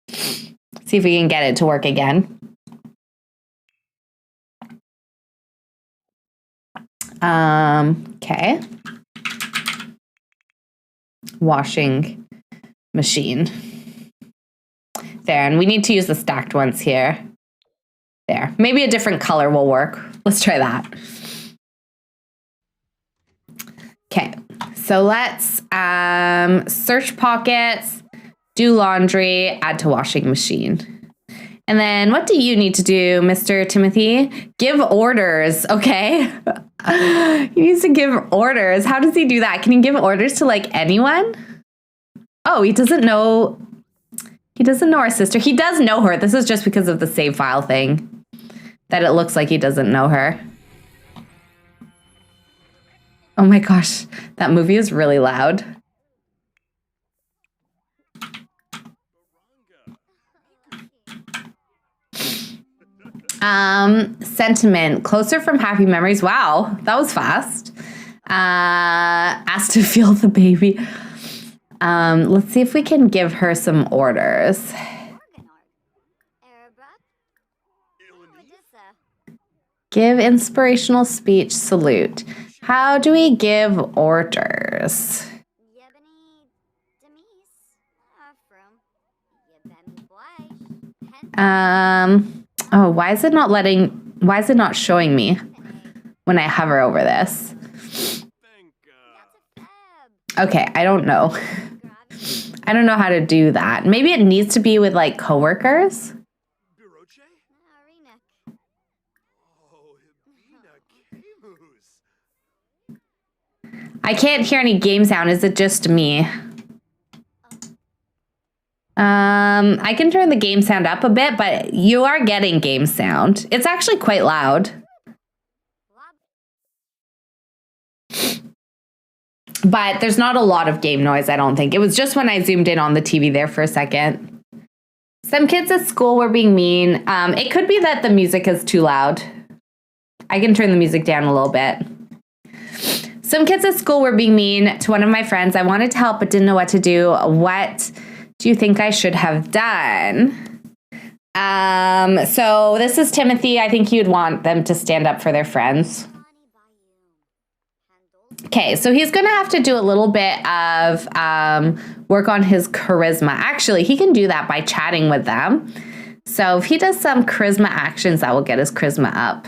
See if we can get it to work again. Okay. Washing machine. There, and we need to use the stacked ones here. There. Maybe a different color will work. Let's try that. Okay, so let's search pockets, do laundry, add to washing machine. And then what do you need to do, Mr. Timothy? Give orders, okay? He needs to give orders. How does he do that? Can he give orders to like anyone? Oh, he doesn't know. He doesn't know our sister. He does know her. This is just because of the save file thing that it looks like he doesn't know her. Oh my gosh, that movie is really loud. Sentiment, closer from happy memories. Wow, that was fast. Asked to feel the baby. Let's see if we can give her some orders. Give inspirational speech, salute. How do we give orders? Oh, why is it not showing me when I hover over this? Okay, I don't know. I don't know how to do that. Maybe it needs to be with like coworkers. I can't hear any game sound. Is it just me? I can turn the game sound up a bit, but you are getting game sound. It's actually quite loud. But there's not a lot of game noise, I don't think. It was just when I zoomed in on the TV there for a second. Some kids at school were being mean. It could be that the music is too loud. I can turn the music down a little bit. Some kids at school were being mean to one of my friends. I wanted to help but didn't know what to do. What do you think I should have done? So this is Timothy. I think you'd want them to stand up for their friends. Okay, so he's going to have to do a little bit of work on his charisma. Actually, he can do that by chatting with them. So if he does some charisma actions, that will get his charisma up.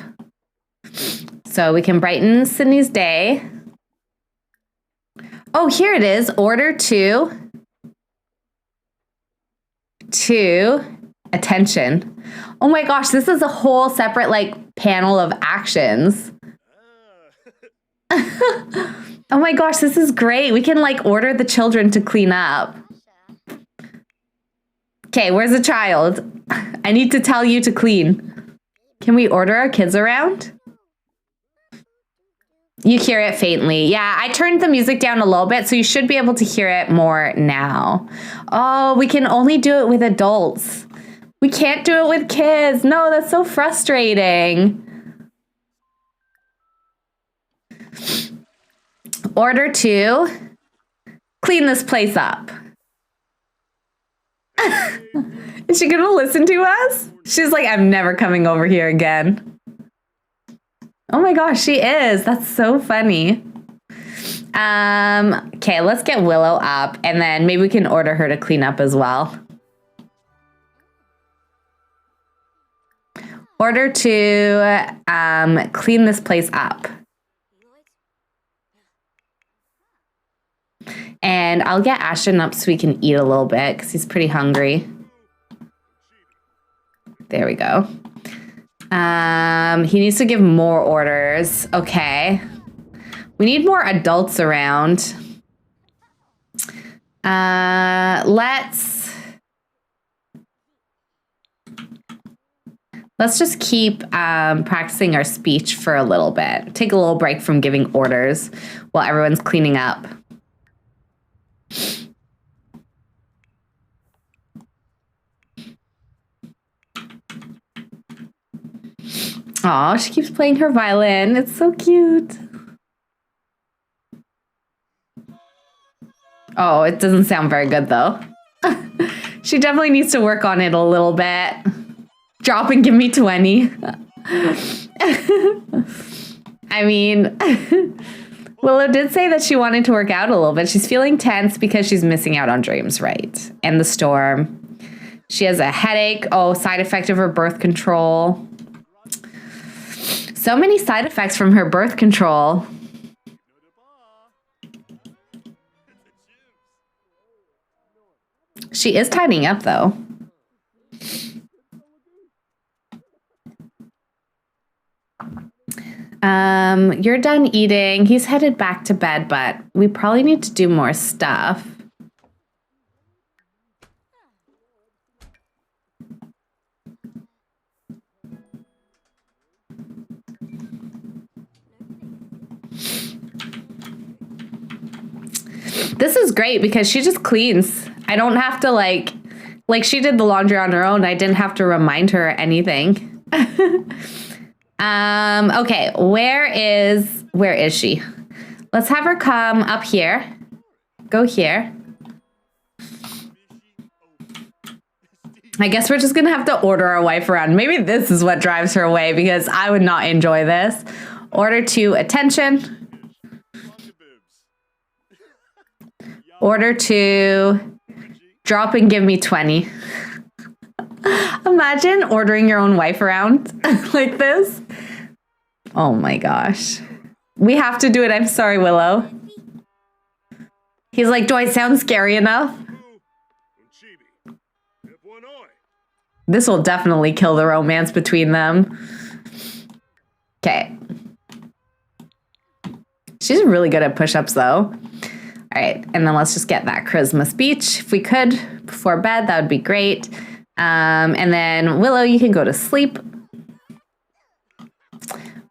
So we can brighten Sydney's day. Oh, here it is. Order to attention. Oh my gosh, this is a whole separate like panel of actions. Oh my gosh, this is great. We can like order the children to clean up. Okay, where's the child? I need to tell you to clean. Can we order our kids around? You hear it faintly. Yeah, I turned the music down a little bit, so you should be able to hear it more now. Oh, we can only do it with adults. We can't do it with kids. No, that's so frustrating. Order to clean this place up. Is she gonna listen to us? She's like, I'm never coming over here again. Oh my gosh, she is. That's so funny. Okay, let's get Willow up and then maybe we can order her to clean up as well. Order to clean this place up. And I'll get Ashton up so we can eat a little bit because he's pretty hungry. There we go. He needs to give more orders. Okay. We need more adults around. Let's just keep practicing our speech for a little bit. Take a little break from giving orders while everyone's cleaning up. Aw, she keeps playing her violin. It's so cute. Oh, it doesn't sound very good though. She definitely needs to work on it a little bit. Drop and give me 20. I mean, Willow did say that she wanted to work out a little bit. She's feeling tense because she's missing out on dreams, right? And the storm. She has a headache. Oh, side effect of her birth control. So many side effects from her birth control. She is tidying up, though. You're done eating. He's headed back to bed, but we probably need to do more stuff. This is great because she just cleans. I don't have to like she did the laundry on her own. I didn't have to remind her anything. Okay, where is she? Let's have her come up here. Go here. I guess we're just gonna have to order our wife around. Maybe this is what drives her away because I would not enjoy this. Order to attention. Order to drop and give me 20. Imagine ordering your own wife around like this. Oh my gosh. We have to do it. I'm sorry, Willow. He's like, do I sound scary enough? This will definitely kill the romance between them. Okay. She's really good at push-ups though. All right, and then let's just get that charisma speech. If we could, before bed, that would be great. And then, Willow, you can go to sleep.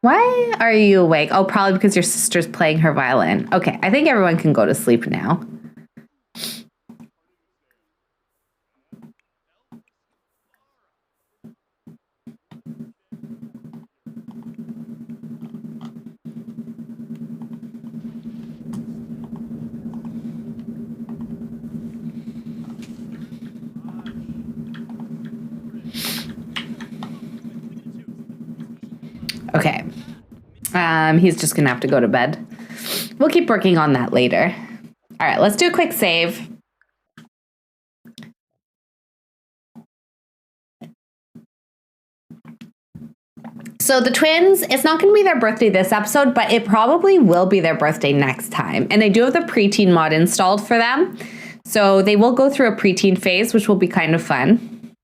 Why are you awake? Oh, probably because your sister's playing her violin. Okay, I think everyone can go to sleep now. Okay. He's just gonna have to go to bed. We'll keep working on that later. All right, let's do a quick save. So the twins, it's not going to be their birthday this episode, but it probably will be their birthday next time. And I do have the preteen mod installed for them. So they will go through a preteen phase, which will be kind of fun.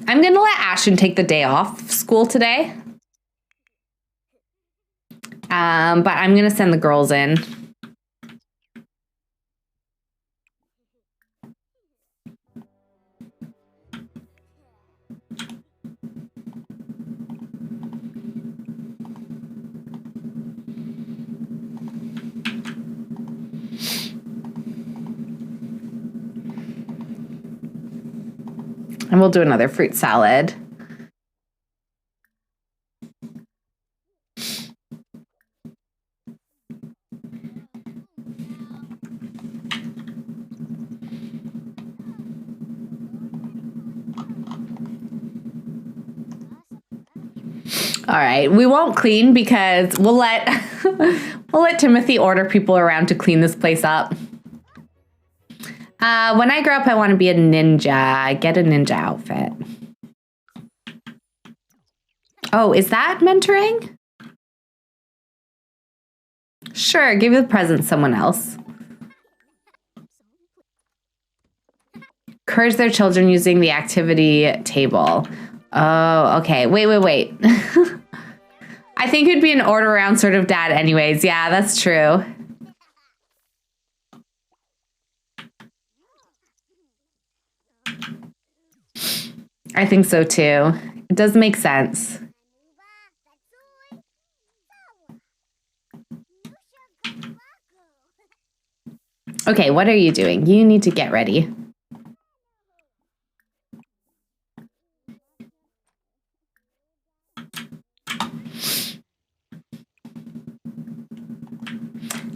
I'm going to let Ashton take the day off school today. But I'm going to send the girls in. And we'll do another fruit salad. All right, we won't clean because we'll let Timothy order people around to clean this place up. When I grow up, I want to be a ninja. Get a ninja outfit. Oh, is that mentoring? Sure, give the present to someone else. Encourage their children using the activity table. Oh, okay. Wait. I think it'd be an order around sort of dad anyways. Yeah, that's true. I think so too. It does make sense. Okay, what are you doing? You need to get ready.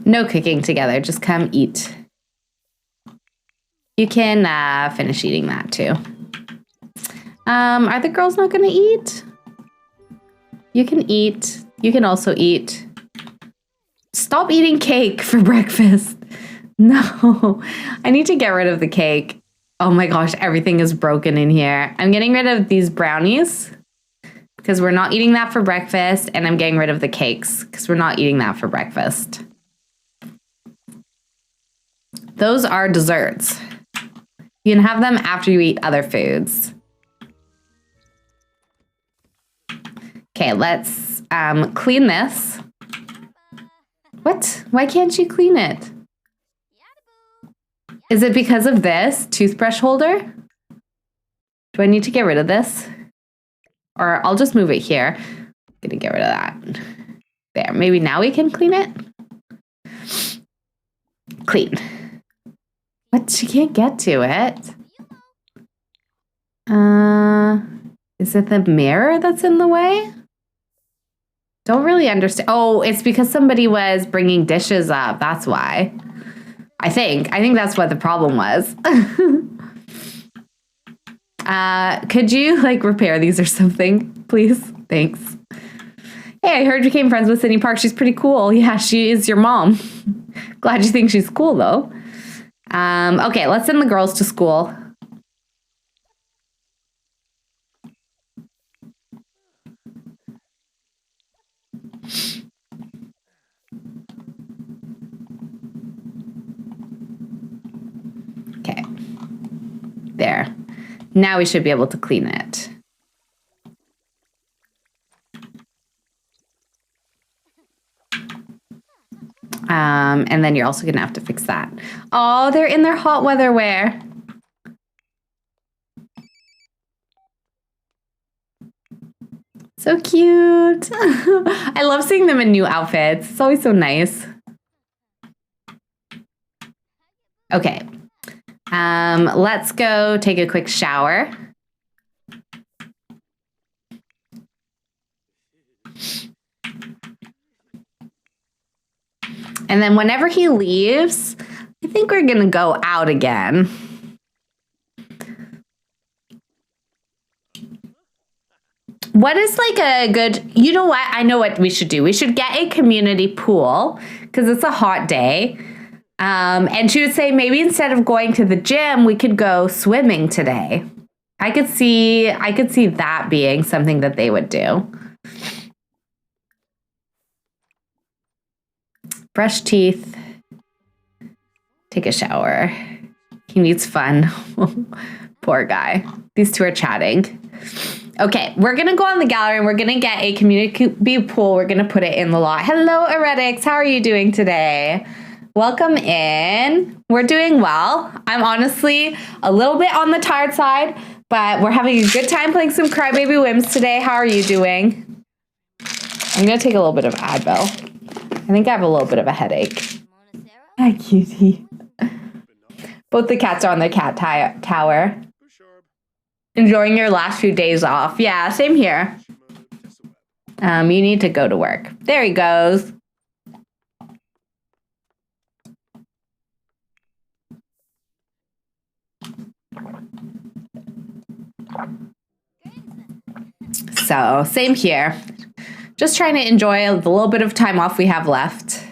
No cooking together, just come eat. You can finish eating that too. Are the girls not going to eat? You can eat. You can also eat. Stop eating cake for breakfast. No, I need to get rid of the cake. Oh my gosh, everything is broken in here. I'm getting rid of these brownies because we're not eating that for breakfast. And I'm getting rid of the cakes because we're not eating that for breakfast. Those are desserts. You can have them after you eat other foods. Okay, let's clean this. What? Why can't you clean it? Is it because of this toothbrush holder? Do I need to get rid of this? Or I'll just move it here. I'm gonna get rid of that. There, maybe now we can clean it. Clean. What? She can't get to it. Is it the mirror that's in the way? Don't really understand. Oh, it's because somebody was bringing dishes up. That's why. I think that's what the problem was. Could you like repair these or something, please? Thanks. Hey, I heard you became friends with Sydney Park. She's pretty cool. Yeah, she is your mom. Glad you think she's cool though. Okay, let's send the girls to school. Okay. There. Now we should be able to clean it. And then you're also going to have to fix that. Oh, they're in their hot weather wear. So cute. I love seeing them in new outfits. It's always so nice. Okay. Let's go take a quick shower. And then whenever he leaves, I think we're gonna go out again. What is like a good, you know what? I know what we should do. We should get a community pool because it's a hot day. And she would say maybe instead of going to the gym, we could go swimming today. I could see that being something that they would do. Brush teeth. Take a shower. He needs fun. Poor guy. These two are chatting. Okay, we're gonna go on the gallery and we're gonna get a community pool. We're gonna put it in the lot. Hello, Eretics. How are you doing today? Welcome in. We're doing well. I'm honestly a little bit on the tired side, but we're having a good time playing some Crybaby Whims today. How are you doing? I'm gonna take a little bit of Advil. I think I have a little bit of a headache. Hi, cutie. Both the cats are on the cat tower. Enjoying your last few days off. Yeah, same here. You need to go to work. There he goes. So, same here. Just trying to enjoy the little bit of time off we have left.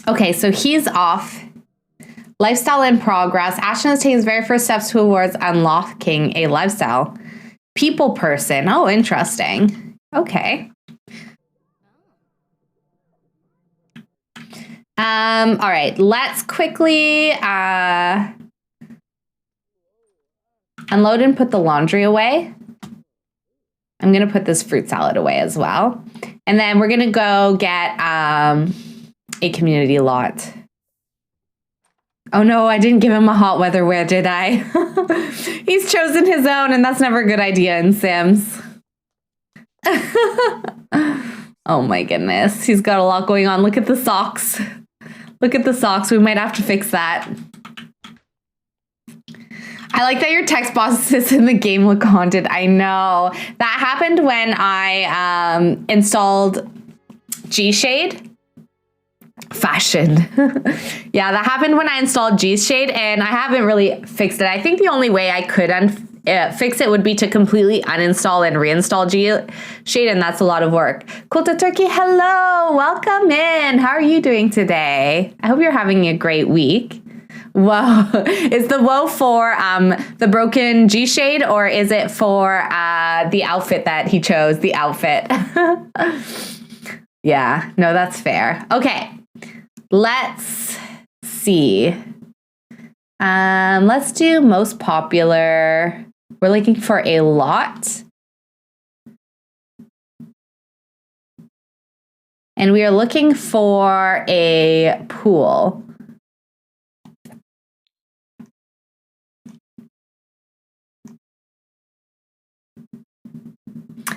Okay, so he's off. Lifestyle in progress. Ashton is taking his very first steps towards unlocking a lifestyle. People person. Oh, interesting. Okay. All right, let's quickly unload and put the laundry away. I'm gonna put this fruit salad away as well. And then we're gonna go get a community lot. Oh no, I didn't give him a hot weather wear, did I? He's chosen his own, and that's never a good idea in Sims. Oh my goodness, he's got a lot going on. Look at the socks. Look at the socks. We might have to fix that. I like that your text boxes in the game look haunted. I know. That happened when I installed G-Shade. Fashion. Yeah, that happened when I installed G-Shade, and I haven't really fixed it. I think the only way I could fix it would be to completely uninstall and reinstall G-Shade, and that's a lot of work. Kulta Turkey, hello! Welcome in! How are you doing today? I hope you're having a great week. Whoa. Is the woe for the broken G-Shade, or is it for the outfit that he chose? The outfit. Yeah, no, that's fair. Okay. Let's see. Let's do most popular. We're looking for a lot. And we are looking for a pool.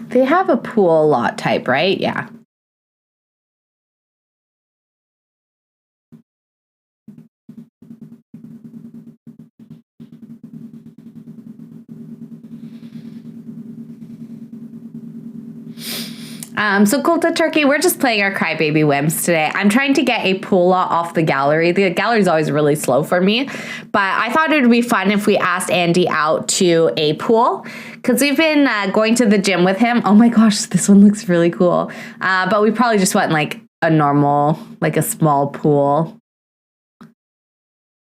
They have a pool lot type, right? Yeah. So Kulta Turkey, we're just playing our Crybaby Whims today. I'm trying to get a pool lot off the gallery. The gallery is always really slow for me, but I thought it would be fun if we asked Andy out to a pool, because we've been going to the gym with him. Oh my gosh, this one looks really cool. But we probably just want like a normal, like a small pool.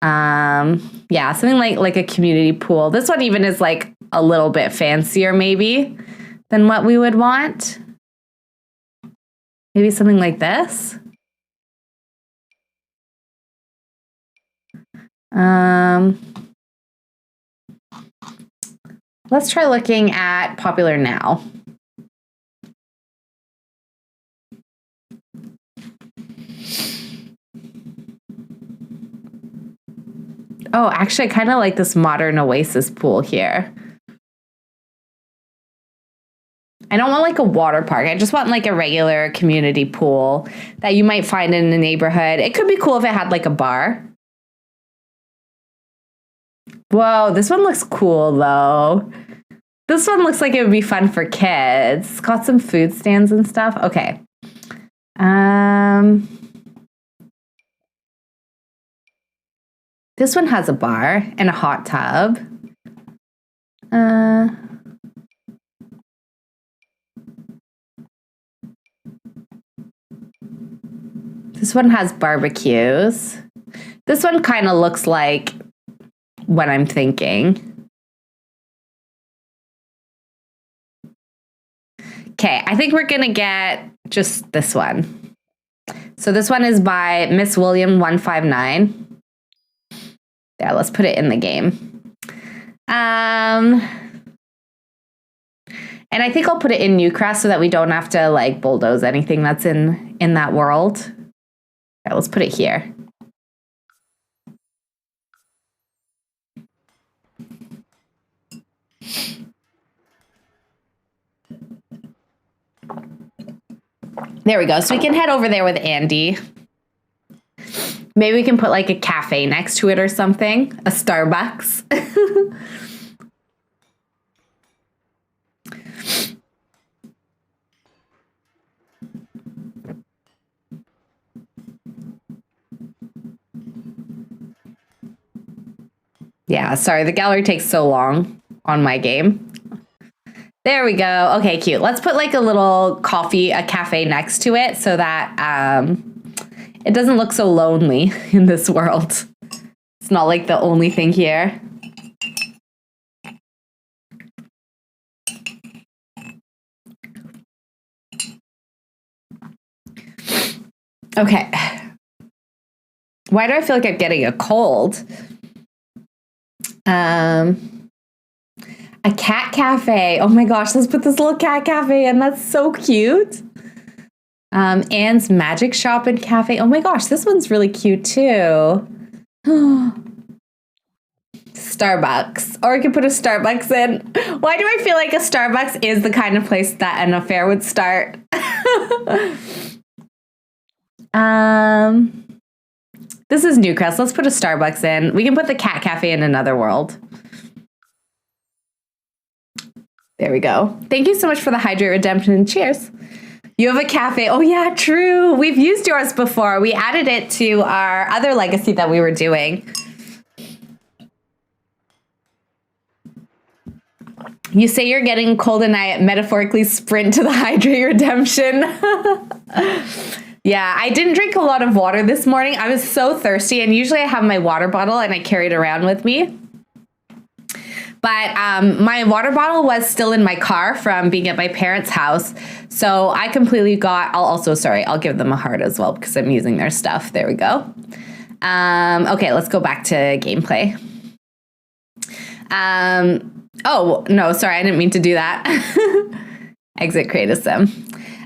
Yeah, something like a community pool. This one even is like a little bit fancier maybe than what we would want. Maybe something like this. Let's try looking at popular now. Oh, actually, I kind of like this modern oasis pool here. I don't want like a water park. I just want like a regular community pool that you might find in the neighborhood. It could be cool if it had like a bar. Whoa, this one looks cool though. This one looks like it would be fun for kids. It's got some food stands and stuff. Okay. This one has a bar and a hot tub. This one has barbecues. This one kind of looks like what I'm thinking. Okay, I think we're gonna get just this one. So this one is by Miss William 159. There, let's put it in the game. And I think I'll put it in Newcrest so that we don't have to like bulldoze anything that's in that world. Okay, let's put it here. There we go. So we can head over there with Andy. Maybe we can put like a cafe next to it or something. A Starbucks. Yeah, sorry. The gallery takes so long on my game. There we go. Okay, cute. Let's put like a little a cafe next to it so that it doesn't look so lonely in this world. It's not like the only thing here. Okay. Why do I feel like I'm getting a cold? A cat cafe. Oh my gosh, let's put this little cat cafe in. That's so cute. Anne's Magic Shop and Cafe. Oh my gosh, this one's really cute too. Starbucks. Or we could put a Starbucks in. Why do I feel like a Starbucks is the kind of place that an affair would start? This is Newcrest. Let's put a Starbucks in. We can put the cat cafe in another world. There we go. Thank you so much for the Hydrate Redemption. Cheers. You have a cafe. Oh yeah, true. We've used yours before. We added it to our other legacy that we were doing. You say you're getting cold and I metaphorically sprint to the Hydrate Redemption. Yeah, I didn't drink a lot of water this morning. I was so thirsty, and usually I have my water bottle and I carry it around with me. But my water bottle was still in my car from being at my parents' house. So I completely got, I'll give them a heart as well because I'm using their stuff. There we go. Okay, let's go back to gameplay. Oh, no, sorry, I didn't mean to do that. Exit create a sim.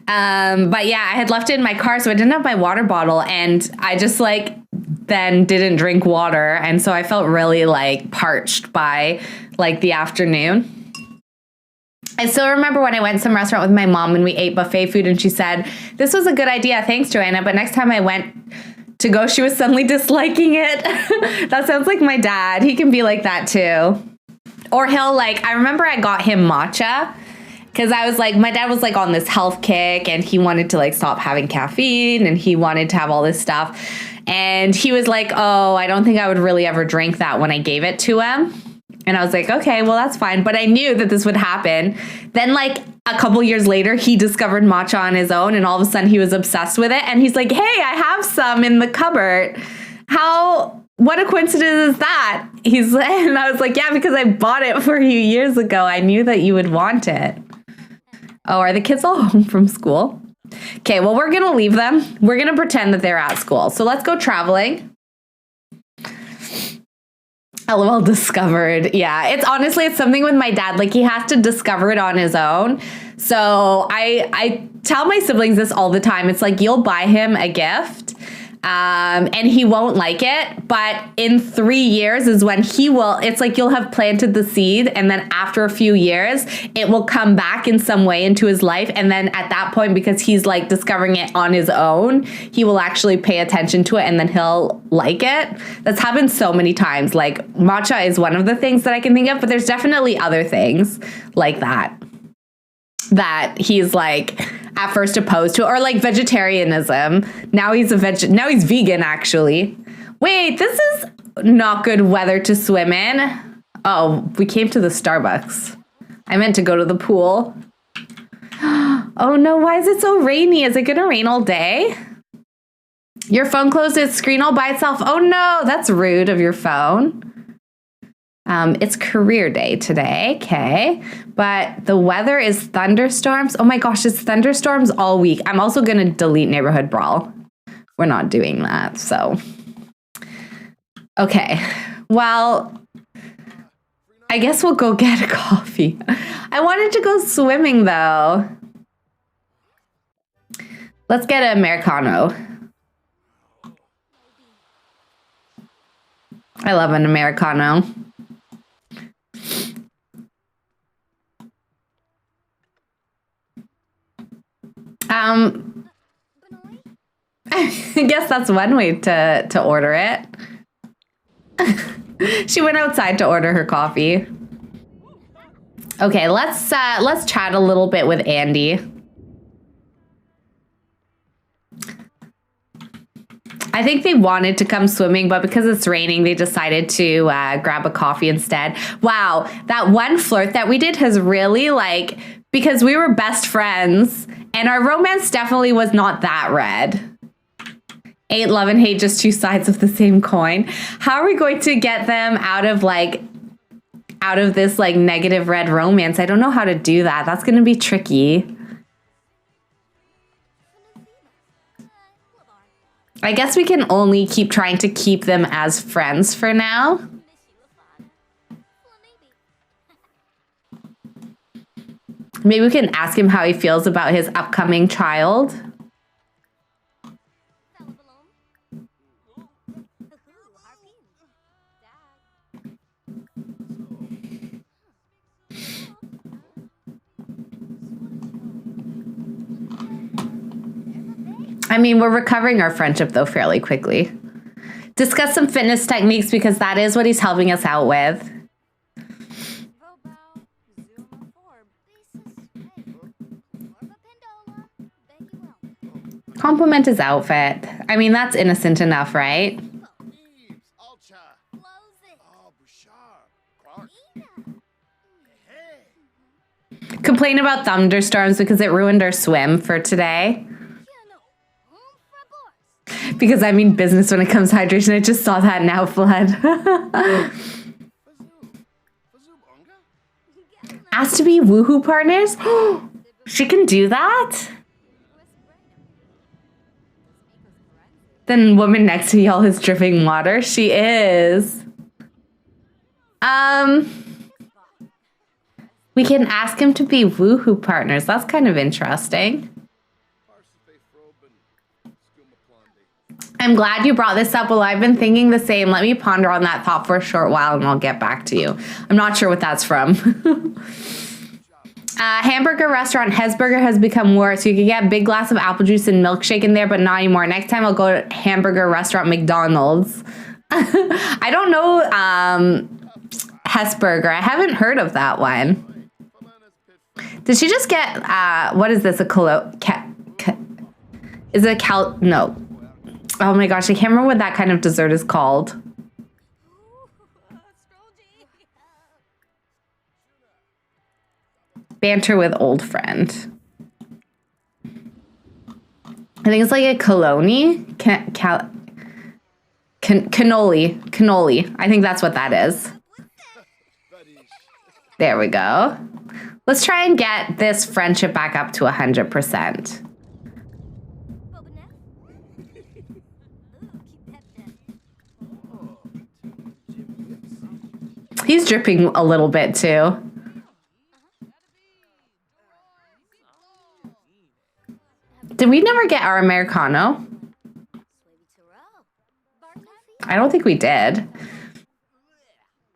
But yeah, I had left it in my car, so I didn't have my water bottle, and I just then didn't drink water, and so I felt really parched by the afternoon. I still remember when I went to some restaurant with my mom and we ate buffet food, and she said, "This was a good idea, thanks, Joanna," but next time I went to go, she was suddenly disliking it. That sounds like my dad. He can be like that too. Or he'll I remember I got him matcha because I was my dad was on this health kick, and he wanted to stop having caffeine, and he wanted to have all this stuff. And he was like, "Oh, I don't think I would really ever drink that," when I gave it to him. And I was like, okay, well, that's fine. But I knew that this would happen. Then a couple years later, he discovered matcha on his own, and all of a sudden he was obsessed with it. And he's like, "Hey, I have some in the cupboard. What a coincidence is that?" And I was like, "Yeah, because I bought it for you years ago. I knew that you would want it." Oh, are the kids all home from school? Okay, well, we're going to leave them. We're going to pretend that they're at school. So let's go traveling. LOL discovered. Yeah, it's something with my dad. He has to discover it on his own. So I tell my siblings this all the time. It's you'll buy him a gift and he won't like it. But in 3 years is when he will. It's you'll have planted the seed, and then after a few years, it will come back in some way into his life. And then at that point, because he's discovering it on his own, he will actually pay attention to it, and then he'll like it. That's happened so many times. Matcha is one of the things that I can think of, but there's definitely other things like that he's at first opposed to, or vegetarianism. Now he's now he's vegan, actually. Wait, this is not good weather to swim in. Oh, we came to the Starbucks. I meant to go to the pool. Oh no, why is it so rainy? Is it gonna rain all day? Your phone closed its screen all by itself. Oh no, that's rude of your phone. It's career day today, okay? But the weather is thunderstorms. Oh my gosh, it's thunderstorms all week. I'm also going to delete Neighborhood Brawl. We're not doing that, so. Okay, well, I guess we'll go get a coffee. I wanted to go swimming, though. Let's get an Americano. I love an Americano. I guess that's one way to order it. She went outside to order her coffee. Okay, let's chat a little bit with Andy. I think they wanted to come swimming, but because it's raining, they decided to grab a coffee instead. Wow, that one flirt that we did has really, like, because we were best friends, and our romance definitely was not that red. Hate, love, and hate, just two sides of the same coin. How are we going to get them out of this, like, negative red romance? I don't know how to do that. That's going to be tricky. I guess we can only keep trying to keep them as friends for now. Maybe we can ask him how he feels about his upcoming child. I mean, we're recovering our friendship, though, fairly quickly. Discuss some fitness techniques, because that is what he's helping us out with. Compliment his outfit. I mean, that's innocent enough, right? Complain about thunderstorms because it ruined our swim for today. Because I mean business when it comes to hydration. I just saw that now, Flood. Asked to be woohoo partners? She can do that? Then woman next to y'all is dripping water. She is. We can ask him to be woohoo partners. That's kind of interesting. I'm glad you brought this up. Well, I've been thinking the same. Let me ponder on that thought for a short while and I'll get back to you. I'm not sure what that's from. Hamburger restaurant Hesburger has become worse. You can get a big glass of apple juice and milkshake in there, but not anymore. Next time I'll go to hamburger restaurant McDonald's. I don't know Hesburger. I haven't heard of that one. Did she just get, what is this, is it a no. Oh my gosh, I can't remember what that kind of dessert is called. Banter with old friend. I think it's like a cannoli. Cannoli. I think that's what that is. There we go. Let's try and get this friendship back up to 100%. He's dripping a little bit too. Did we never get our Americano? I don't think we did.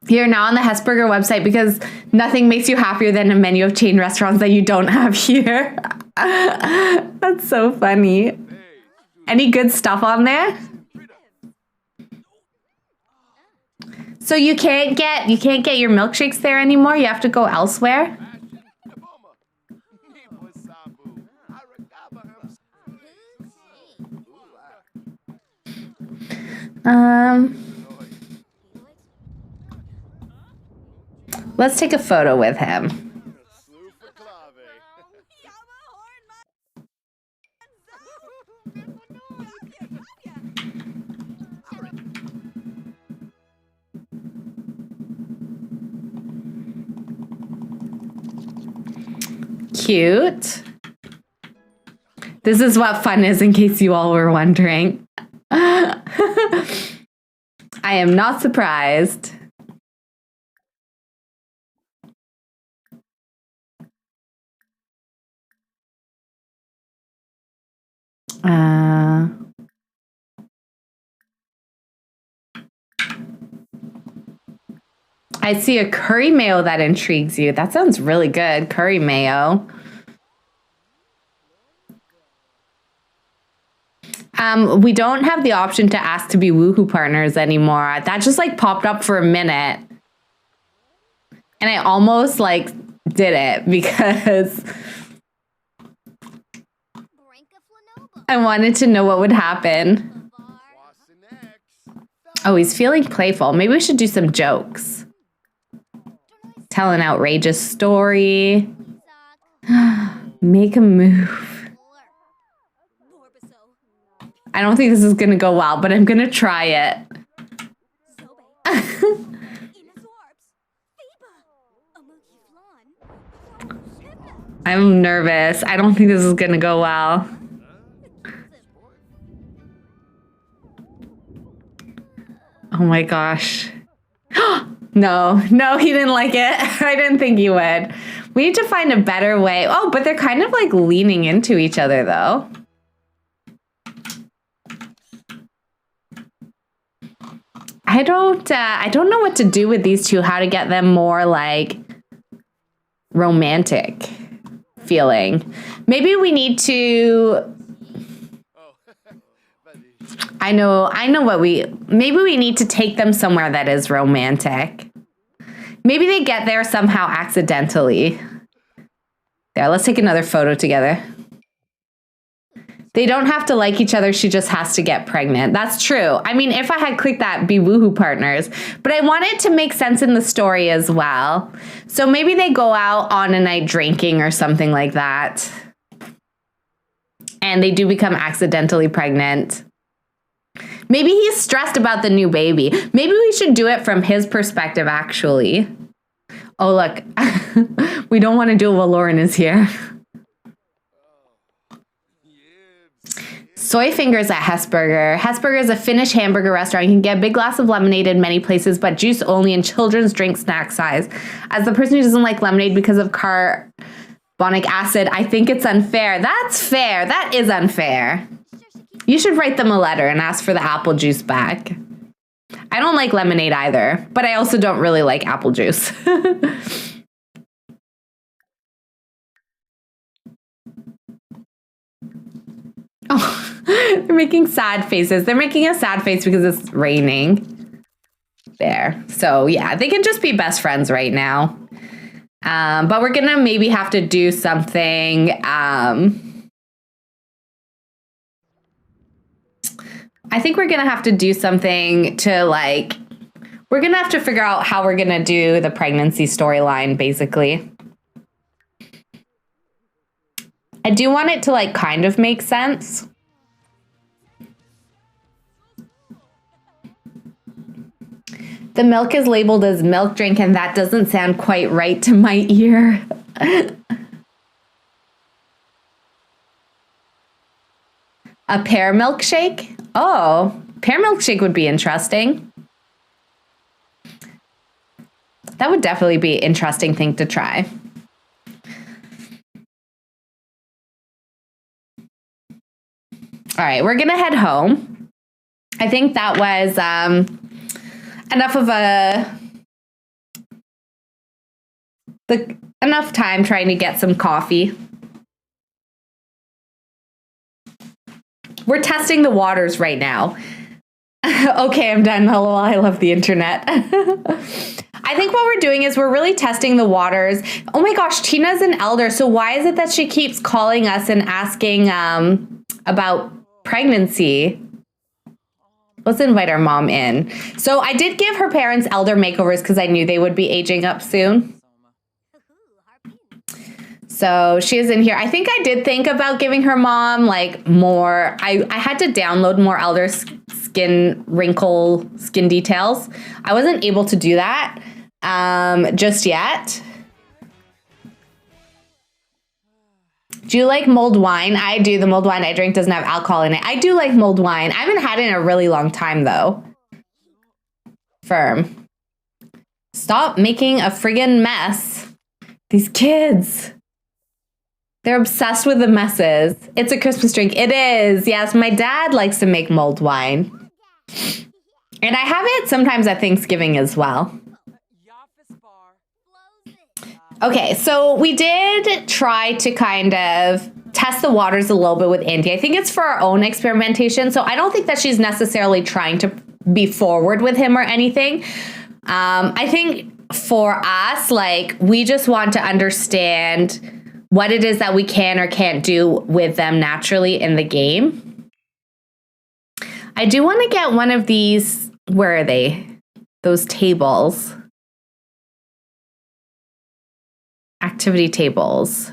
You're now on the Hesburger website because nothing makes you happier than a menu of chain restaurants that you don't have here. That's so funny. Any good stuff on there? So you can't get your milkshakes there anymore? You have to go elsewhere? Let's take a photo with him. cute. This is what fun is, in case you all were wondering. I am not surprised. I see a curry mayo that intrigues you. That sounds really good, curry mayo. We don't have the option to ask to be woohoo partners anymore. That just like popped up for a minute. And I almost like did it because I wanted to know what would happen. Oh, he's feeling playful. Maybe we should do some jokes. Tell an outrageous story. Make a move. I don't think this is going to go well, but I'm going to try it. I'm nervous. I don't think this is going to go well. Oh my gosh. No, he didn't like it. I didn't think he would. We need to find a better way. Oh, but they're kind of like leaning into each other though. I don't know what to do with these two, how to get them more like romantic feeling. Maybe we need to, maybe we need to take them somewhere that is romantic. Maybe they get there somehow accidentally. There, let's take another photo together. They don't have to like each other. She just has to get pregnant. That's true. I mean, if I had clicked that, be woohoo partners. But I want it to make sense in the story as well. So maybe they go out on a night drinking or something like that. And they do become accidentally pregnant. Maybe he's stressed about the new baby. Maybe we should do it from his perspective, actually. Oh, look. We don't want to do it while Lauren is here. Soy fingers at Hesburger. Hesburger is a Finnish hamburger restaurant. You can get a big glass of lemonade in many places, but juice only in children's drink snack size. As the person who doesn't like lemonade because of carbonic acid, I think it's unfair. That's fair. That is unfair. You should write them a letter and ask for the apple juice back. I don't like lemonade either, but I also don't really like apple juice. Oh, they're making sad faces. They're making a sad face because it's raining. There. So yeah, they can just be best friends right now. But we're gonna maybe have to do something. I think we're gonna have to do something to like, we're gonna have to figure out how we're gonna do the pregnancy storyline, basically. I do want it to like kind of make sense. The milk is labeled as milk drink, and that doesn't sound quite right to my ear. A pear milkshake? Oh, pear milkshake would be interesting. That would definitely be an interesting thing to try. All right, we're gonna head home. I think that was enough of enough time trying to get some coffee. We're testing the waters right now. Okay, I'm done. Hello, I love the internet. I think what we're doing is we're really testing the waters. Oh my gosh, Tina's an elder, so why is it that she keeps calling us and asking about pregnancy? Let's invite our mom in. So I did give her parents elder makeovers because I knew they would be aging up soon. So she is in here. I think I did think about giving her mom like more. I had to download more elder skin details. I wasn't able to do that just yet. Do you like mulled wine? I do. The mulled wine I drink doesn't have alcohol in it. I do like mulled wine. I haven't had it in a really long time, though. Firm. Stop making a friggin' mess. These kids. They're obsessed with the messes. It's a Christmas drink. It is. Yes, my dad likes to make mulled wine. And I have it sometimes at Thanksgiving as well. Okay, so we did try to kind of test the waters a little bit with Andy. I think it's for our own experimentation. So I don't think that she's necessarily trying to be forward with him or anything. I think for us, like, we just want to understand what it is that we can or can't do with them naturally in the game. I do want to get one of these, where are they? Those tables. Activity tables.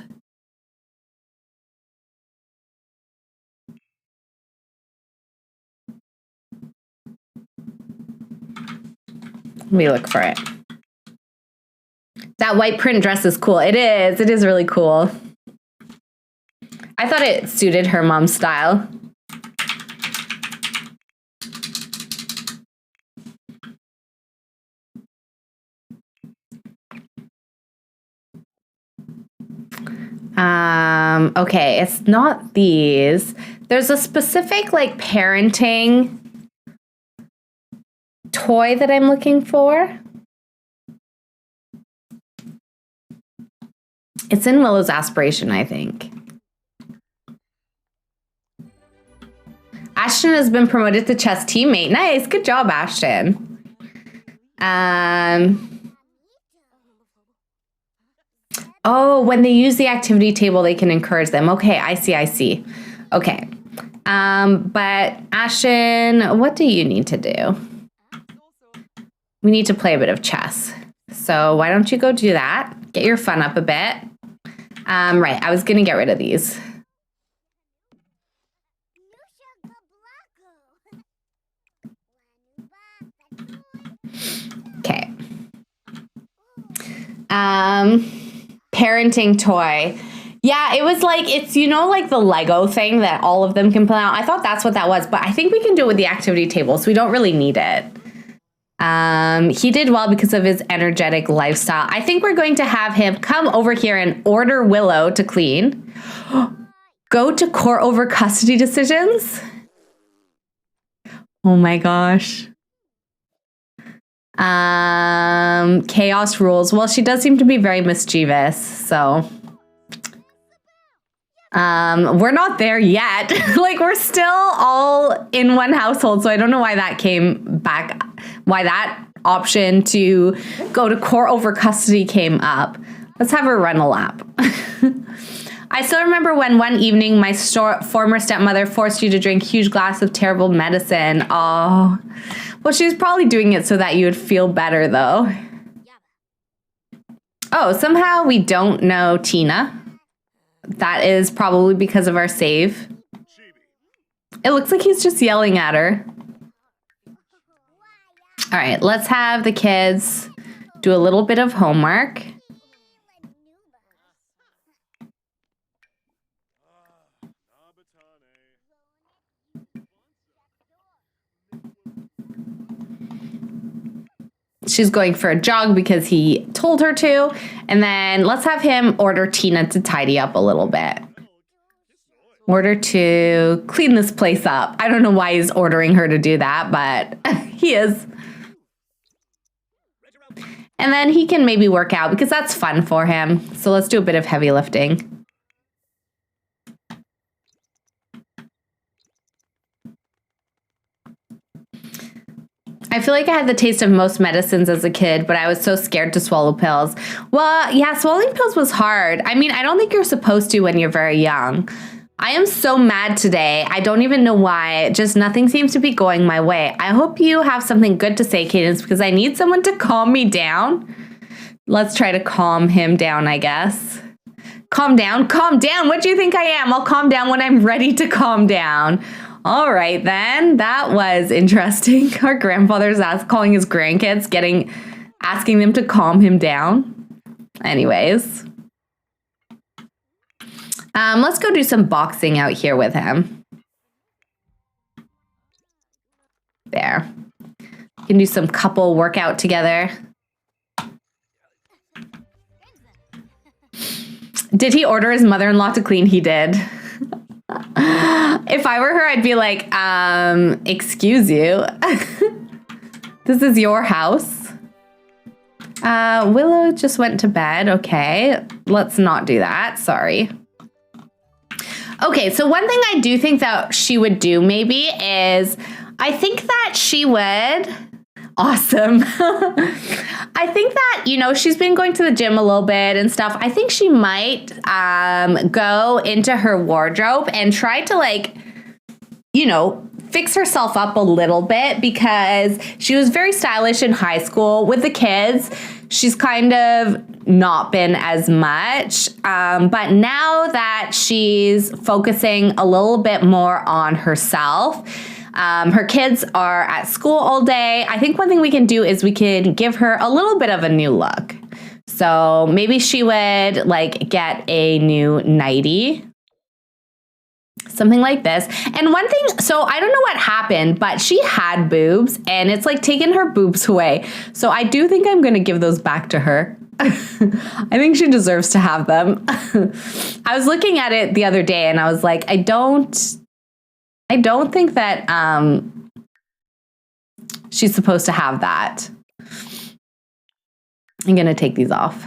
Let me look for it. That white print dress is cool. It is. It is really cool. I thought it suited her mom's style. Okay, it's not these. There's a specific like parenting toy that I'm looking for. It's in Willow's aspiration, I think. Ashton has been promoted to chess teammate. Nice, good job, Ashton. Oh, when they use the activity table, they can encourage them. Okay, I see. Okay. But Ashton, what do you need to do? We need to play a bit of chess. So why don't you go do that? Get your fun up a bit. Right, I was gonna get rid of these. Okay. Parenting toy. Yeah, it was like, it's, you know, like the Lego thing that all of them can play out. I thought that's what that was, but I think we can do it with the activity table, so we don't really need it. He did well because of his energetic lifestyle. I think we're going to have him come over here and order Willow to clean. Go to court over custody decisions. Oh my gosh. Chaos rules. Well, she does seem to be very mischievous, so we're not there yet. Like, we're still all in one household, so I don't know why that came back, why that option to go to court over custody came up. Let's have her run a lap. I still remember when one evening my former stepmother forced you to drink huge glass of terrible medicine. Oh, well, she was probably doing it so that you would feel better, though. Oh, somehow we don't know Tina. That is probably because of our save. It looks like he's just yelling at her. All right, let's have the kids do a little bit of homework. She's going for a jog because he told her to. And then let's have him order Tina to tidy up a little bit. Order to clean this place up. I don't know why he's ordering her to do that, but he is. And then he can maybe work out because that's fun for him. So let's do a bit of heavy lifting. I feel like I had the taste of most medicines as a kid, but I was so scared to swallow pills. Well, yeah, swallowing pills was hard. I mean, I don't think you're supposed to when you're very young. I am so mad today. I don't even know why. Just nothing seems to be going my way. I hope you have something good to say, Cadence, because I need someone to calm me down. Let's try to calm him down, I guess. Calm down? Calm down? What do you think I am? I'll calm down when I'm ready to calm down. All right, then. That was interesting. Our grandfather's calling his grandkids, asking them to calm him down. Anyways. Let's go do some boxing out here with him. There. We can do some couple workout together. Did he order his mother-in-law to clean? He did. If I were her, I'd be like, excuse you. This is your house. Willow just went to bed. Okay, let's not do that. Sorry. Okay, so one thing I do think that she would do maybe is, I think that she would... Awesome. I think that, you know, she's been going to the gym a little bit and stuff. I think she might go into her wardrobe and try to, like, you know, fix herself up a little bit, because she was very stylish in high school. With the kids, she's kind of not been as much. But now that she's focusing a little bit more on herself, her kids are at school all day. I think one thing we can do is we can give her a little bit of a new look. So maybe she would like get a new nightie, something like this. And one thing, so I don't know what happened, but she had boobs and it's like taken her boobs away. So I do think I'm going to give those back to her. I think she deserves to have them. I was looking at it the other day and I was like, I don't think that she's supposed to have that. I'm going to take these off.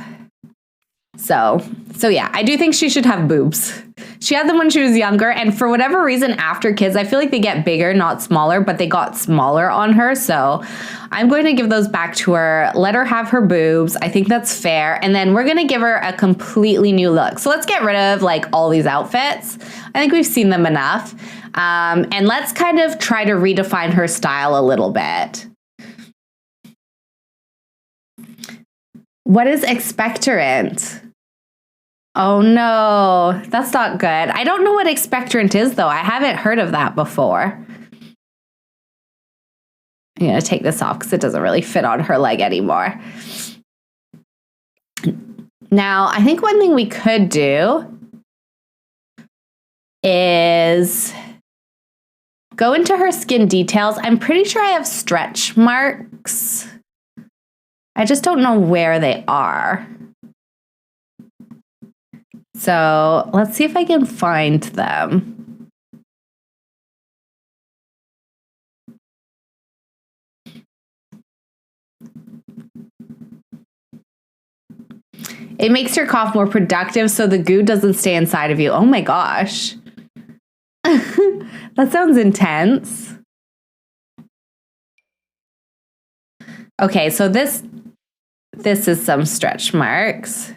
So yeah, I do think she should have boobs. She had them when she was younger, and for whatever reason after kids, I feel like they get bigger, not smaller, but they got smaller on her. So I'm going to give those back to her, let her have her boobs. I think that's fair. And then we're going to give her a completely new look. So let's get rid of like all these outfits. I think we've seen them enough. And let's kind of try to redefine her style a little bit. What is expectorant? Oh no, that's not good. I don't know what expectorant is though. I haven't heard of that before. I'm gonna take this off because it doesn't really fit on her leg anymore. Now, I think one thing we could do is go into her skin details. I'm pretty sure I have stretch marks. I just don't know where they are. So let's see if I can find them. It makes your cough more productive so the goo doesn't stay inside of you. Oh my gosh. That sounds intense. Okay, so this is some stretch marks.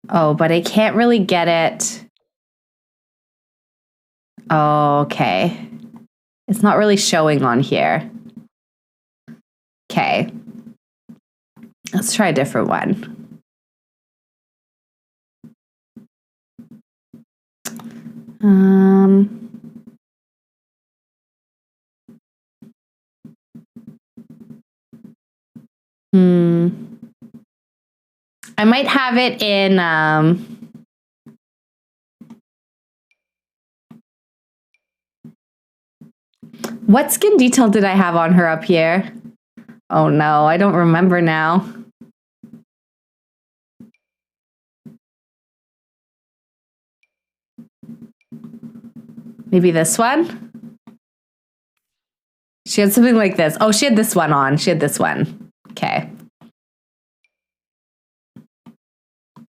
Oh, but I can't really get it. Oh, okay. It's not really showing on here. Okay. Let's try a different one. I might have it in, what skin detail did I have on her up here? Oh no, I don't remember now. Maybe this one? She had something like this. Oh, she had this one on. She had this one. Okay.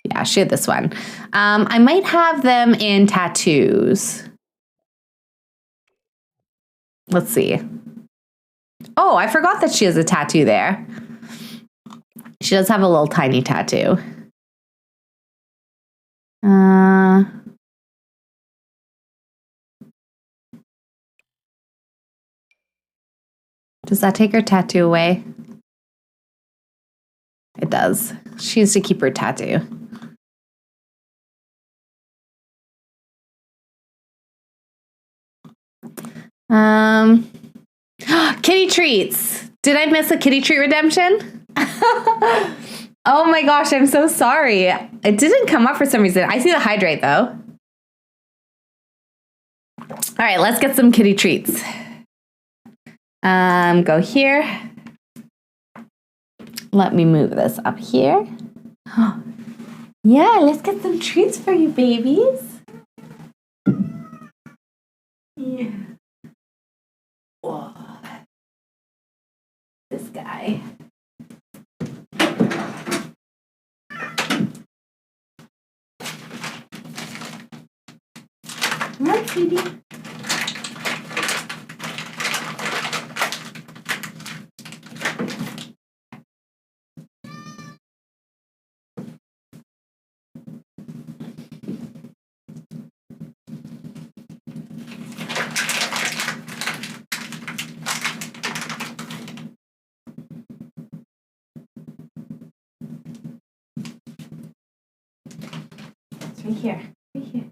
Yeah, she had this one. I might have them in tattoos. Let's see. Oh, I forgot that she has a tattoo there. She does have a little tiny tattoo. Does that take her tattoo away? It does. She has to keep her tattoo. Kitty treats. Did I miss a kitty treat redemption? Oh my gosh, I'm so sorry. It didn't come up for some reason. I see the hydrate though. All right, let's get some kitty treats. Go here. Let me move this up here. Yeah, let's get some treats for you, babies. Yeah. Whoa. This guy. Come on, sweetie. It's right here. Right here.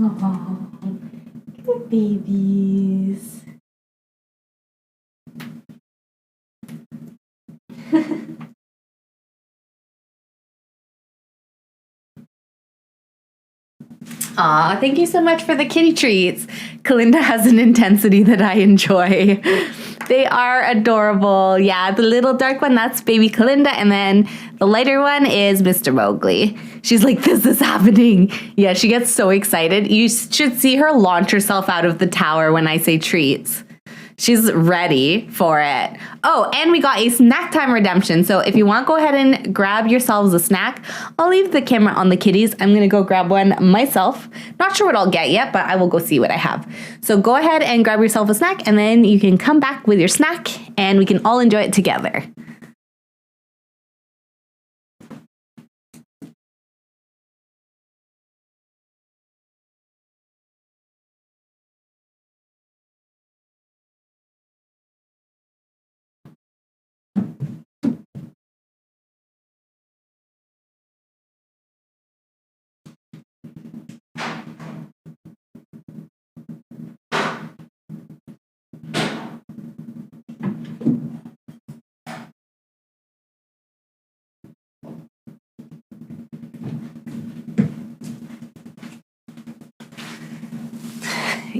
Oh, good babies. Aw, thank you so much for the kitty treats. Kalinda has an intensity that I enjoy. They are adorable. Yeah, the little dark one, that's baby Kalinda, and then the lighter one is Mr. Mowgli. She's like, this is happening. Yeah, she gets so excited. You should see her launch herself out of the tower when I say treats. She's ready for it. Oh, and we got a snack time redemption. So if you want, go ahead and grab yourselves a snack. I'll leave the camera on the kitties. I'm gonna go grab one myself. Not sure what I'll get yet, but I will go see what I have. So go ahead and grab yourself a snack, and then you can come back with your snack and we can all enjoy it together.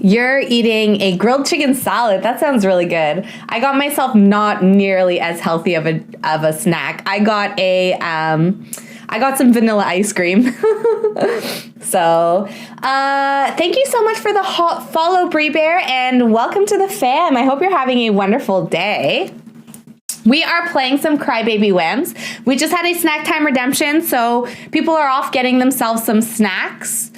You're eating a grilled chicken salad. That sounds really good. I got myself not nearly as healthy of a snack. I got some vanilla ice cream. So, thank you so much for the follow, Brie Bear, and welcome to the fam. I hope you're having a wonderful day. We are playing some Crybaby Whims. We just had a snack time redemption, so people are off getting themselves some snacks.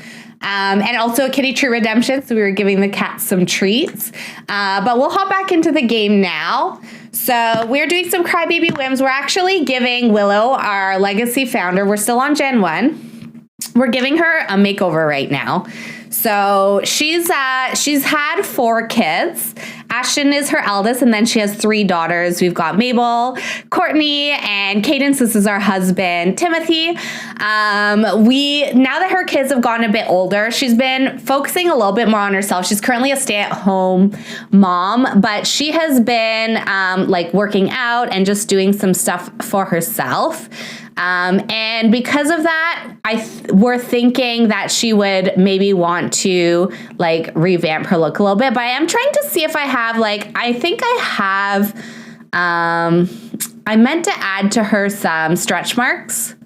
And also a kitty treat redemption, so we were giving the cats some treats. But we'll hop back into the game now. So we're doing some Crybaby Whims. We're actually giving Willow, our legacy founder, we're still on Gen 1. We're giving her a makeover right now. So she's had 4 kids. Ashton is her eldest, and then she has 3 daughters. We've got Mabel, Courtney, and Cadence. This is our husband, Timothy. Now that her kids have gotten a bit older, she's been focusing a little bit more on herself. She's currently a stay-at-home mom, but she has been like working out and just doing some stuff for herself. And because of that, we're thinking that she would maybe want to like revamp her look a little bit, but I am trying to see if I have I think I have, I meant to add to her some stretch marks.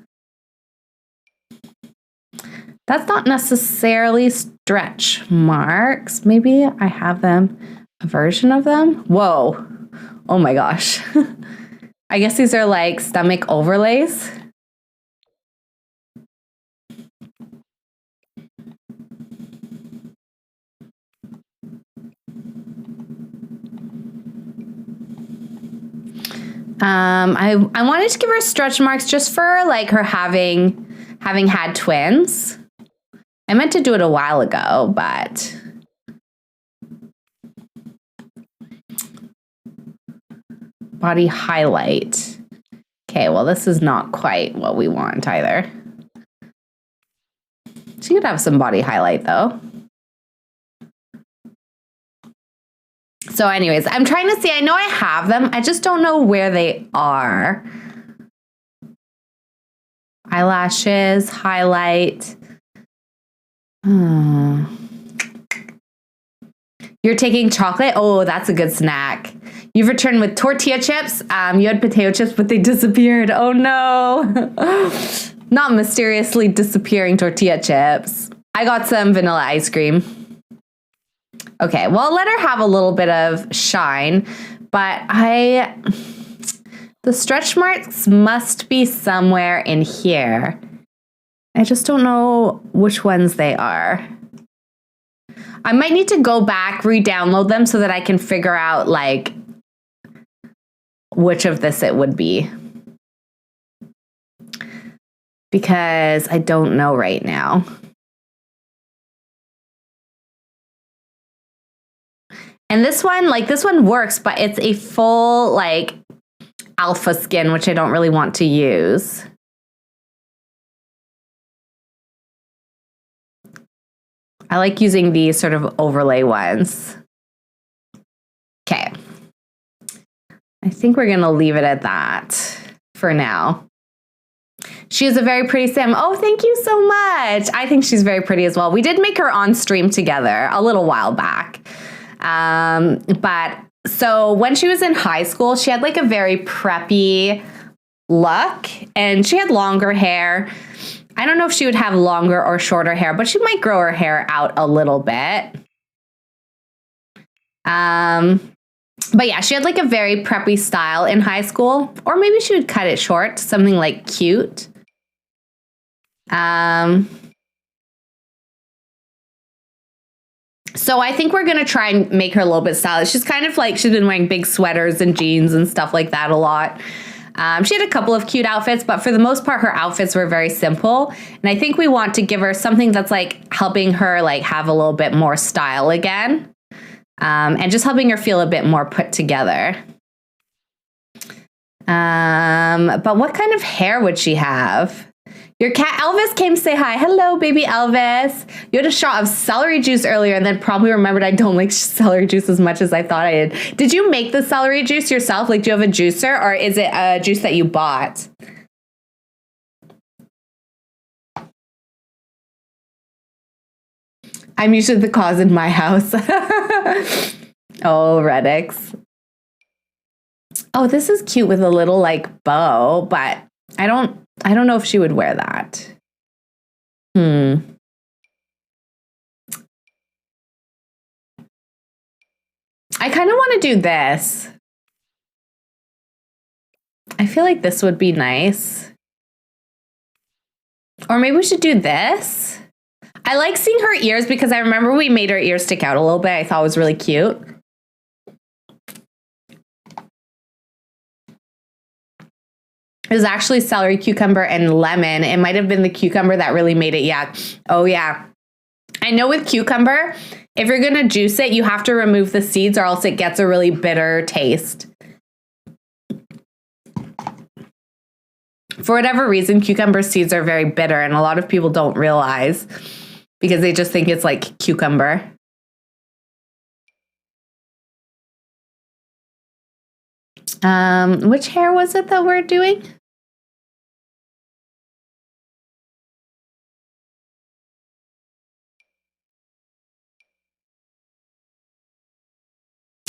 That's not necessarily stretch marks. Maybe I have them, a version of them. Whoa. Oh my gosh. I guess these are like stomach overlays. I wanted to give her stretch marks just for like her having had twins. I meant to do it a while ago, but body highlight. Okay, well, this is not quite what we want either. She could have some body highlight though. So anyways, I'm trying to see, I know I have them. I just don't know where they are. Eyelashes, highlight. You're taking chocolate? Oh, that's a good snack. You've returned with tortilla chips. You had potato chips, but they disappeared. Oh no. Not mysteriously disappearing tortilla chips. I got some vanilla ice cream. Okay, well, let her have a little bit of shine, but the stretch marks must be somewhere in here. I just don't know which ones they are. I might need to go back, re-download them so that I can figure out like which of this it would be. Because I don't know right now. And this one works, but it's a full like alpha skin, which I don't really want to use. I like using these sort of overlay ones. Okay. I think we're gonna leave it at that for now. She is a very pretty sim. Oh, thank you so much. I think she's very pretty as well. We did make her on stream together a little while back. But so when she was in high school, she had like a very preppy look and she had longer hair. I don't know if she would have longer or shorter hair, but she might grow her hair out a little bit. But yeah, she had like a very preppy style in high school, or maybe she would cut it short, something like cute. So I think we're going to try and make her a little bit stylish. She's kind of like, she's been wearing big sweaters and jeans and stuff like that a lot. She had a couple of cute outfits, but for the most part, her outfits were very simple. And I think we want to give her something that's like helping her like have a little bit more style again. And just helping her feel a bit more put together. But what kind of hair would she have? Your cat Elvis came to say hi. Hello, baby Elvis. You had a shot of celery juice earlier and then probably remembered I don't like celery juice as much as I thought I did. Did you make the celery juice yourself? Like, do you have a juicer or is it a juice that you bought? I'm usually the cause in my house. Oh, Redix. Oh, this is cute with a little like bow, but I don't know if she would wear that. I kind of want to do this. I feel like this would be nice. Or maybe we should do this. I like seeing her ears because I remember we made her ears stick out a little bit. I thought it was really cute. It was actually celery, cucumber, and lemon. It might have been the cucumber that really made it. Yeah. Oh, yeah. I know with cucumber, if you're going to juice it, you have to remove the seeds or else it gets a really bitter taste. For whatever reason, cucumber seeds are very bitter, and a lot of people don't realize because they just think it's like cucumber. Which hair was it that we're doing?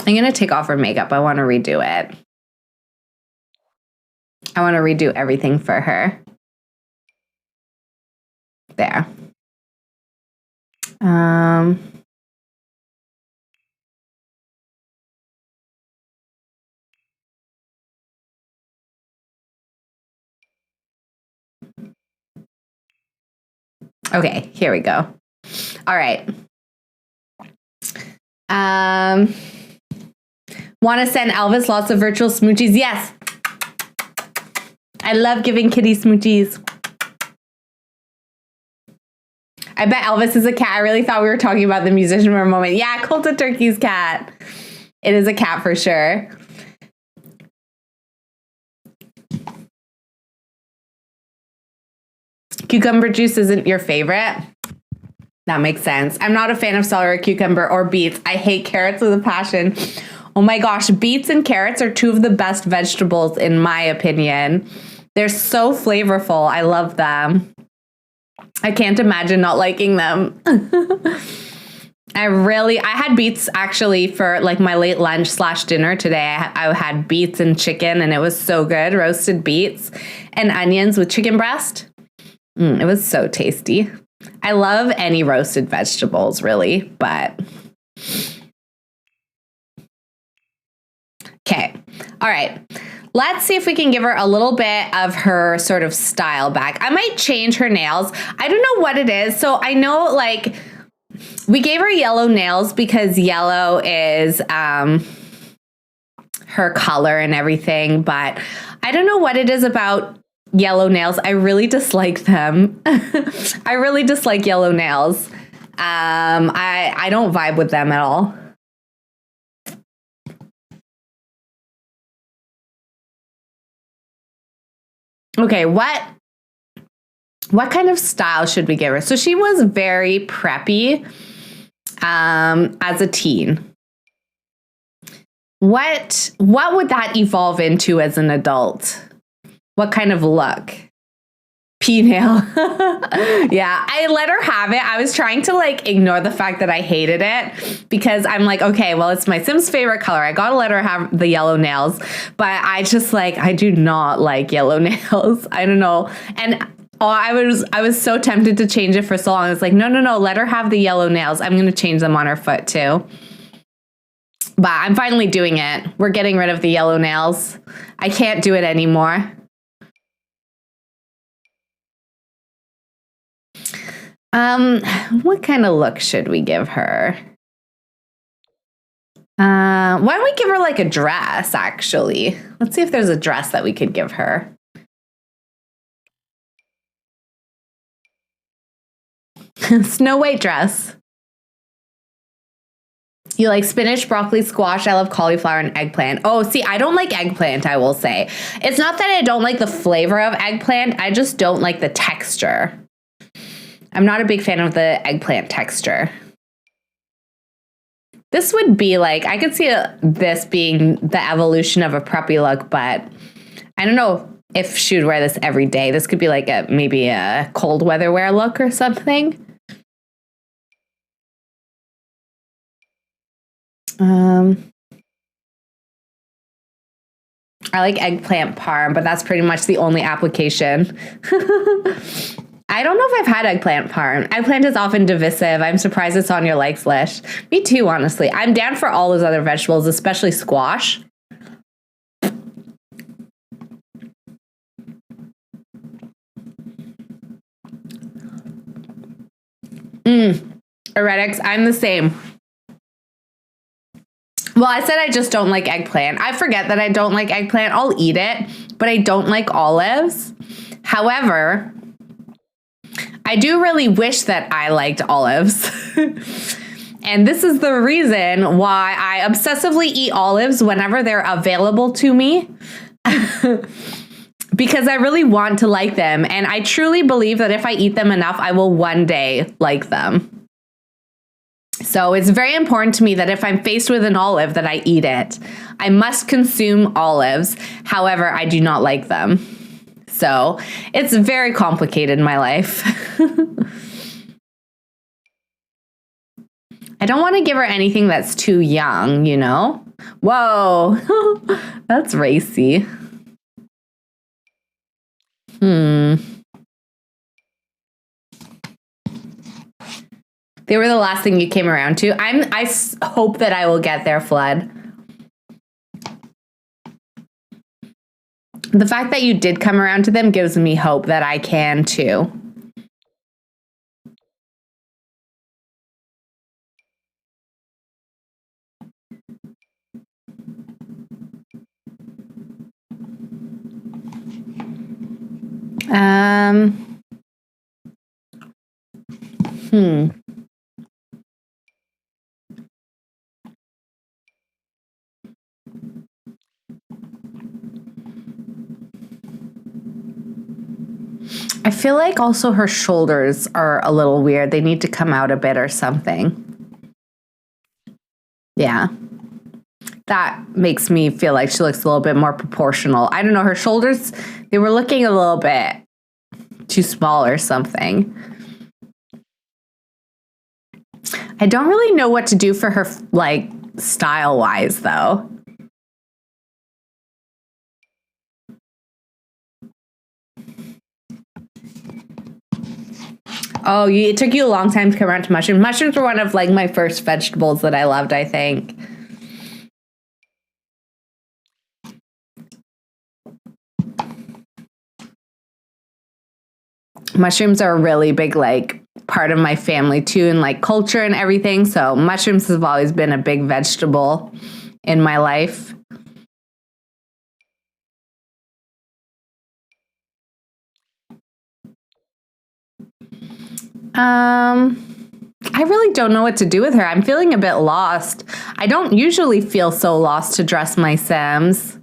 I'm going to take off her makeup. I want to redo it. I want to redo everything for her. There. Okay, here we go. All right. Want to send Elvis lots of virtual smoochies? Yes. I love giving kitty smoochies. I bet Elvis is a cat. I really thought we were talking about the musician for a moment. Yeah, Colt of Turkey's cat. It is a cat for sure. Cucumber juice isn't your favorite? That makes sense. I'm not a fan of celery, cucumber, or beets. I hate carrots with a passion. Oh my gosh, beets and carrots are two of the best vegetables in my opinion. They're so flavorful. I love them. I can't imagine not liking them. I had beets actually for like my late lunch / dinner today. I had beets and chicken and it was so good. Roasted beets and onions with chicken breast. It was so tasty. I love any roasted vegetables really, but okay. All right. Let's see if we can give her a little bit of her sort of style back. I might change her nails. I don't know what it is. So I know like we gave her yellow nails because yellow is her color and everything, but I don't know what it is about yellow nails. I really dislike them. I really dislike yellow nails. I don't vibe with them at all. Okay, what kind of style should we give her? So she was very preppy as a teen. What would that evolve into as an adult? What kind of look? P-nail. Yeah, I let her have it. I was trying to like ignore the fact that I hated it because I'm like, okay, well, it's my Sims favorite color. I gotta let her have the yellow nails. But I just like, I do not like yellow nails. I don't know. And I was so tempted to change it for so long. It's like, no, let her have the yellow nails. I'm going to change them on her foot too. But I'm finally doing it. We're getting rid of the yellow nails. I can't do it anymore. What kind of look should we give her? Why don't we give her like a dress, actually? Let's see if there's a dress that we could give her. Snow White dress. You like spinach, broccoli, squash. I love cauliflower and eggplant. Oh, see, I don't like eggplant, I will say. It's not that I don't like the flavor of eggplant. I just don't like the texture. I'm not a big fan of the eggplant texture. This would be like, I could see this being the evolution of a preppy look, but I don't know if she would wear this every day. This could be like maybe a cold weather wear look or something. I like eggplant parm, but that's pretty much the only application. I don't know if I've had eggplant parm. Eggplant is often divisive. I'm surprised it's on your likes list. Me too, honestly. I'm down for all those other vegetables, especially squash. Eretics, I'm the same. Well, I said I just don't like eggplant. I forget that I don't like eggplant. I'll eat it, but I don't like olives. However, I do really wish that I liked olives. And this is the reason why I obsessively eat olives whenever they're available to me. Because I really want to like them. And I truly believe that if I eat them enough, I will one day like them. So it's very important to me that if I'm faced with an olive, that I eat it. I must consume olives. However, I do not like them. So it's very complicated in my life. I don't want to give her anything that's too young, you know? Whoa, that's racy. They were the last thing you came around to. I hope that I will get there, Flood. The fact that you did come around to them gives me hope that I can too. I feel like also her shoulders are a little weird. They need to come out a bit or something. Yeah. that makes me feel like she looks a little bit more proportional. I don't know, her shoulders, they were looking a little bit too small or something. I don't really know what to do for her, like, style-wise, though. Oh, it took you a long time to come around to mushrooms. Mushrooms were one of, like, my first vegetables that I loved, I think. Mushrooms are a really big, like, part of my family, too, and, like, culture and everything. So mushrooms have always been a big vegetable in my life. I really don't know what to do with her. I'm feeling a bit lost. I don't usually feel so lost to dress my Sims.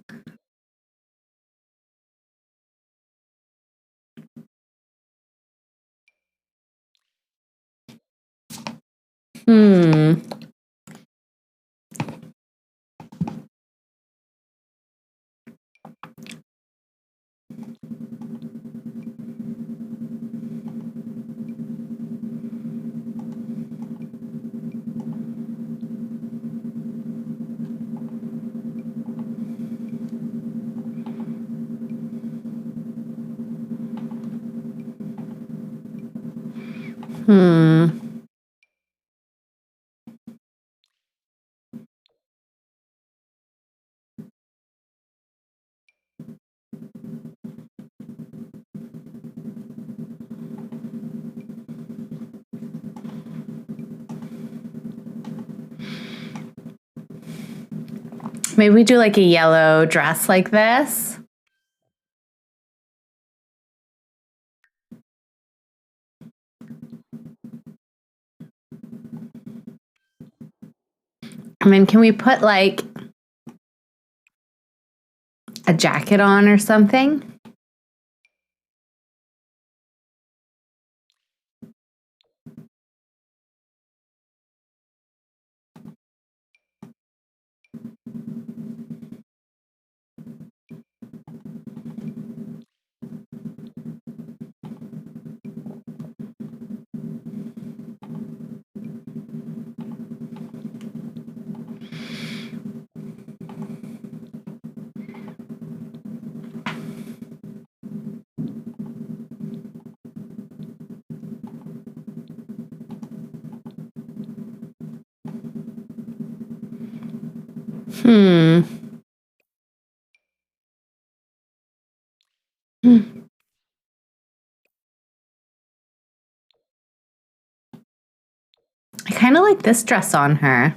Maybe we do like a yellow dress like this. I mean, can we put like a jacket on or something? I kind of like this dress on her.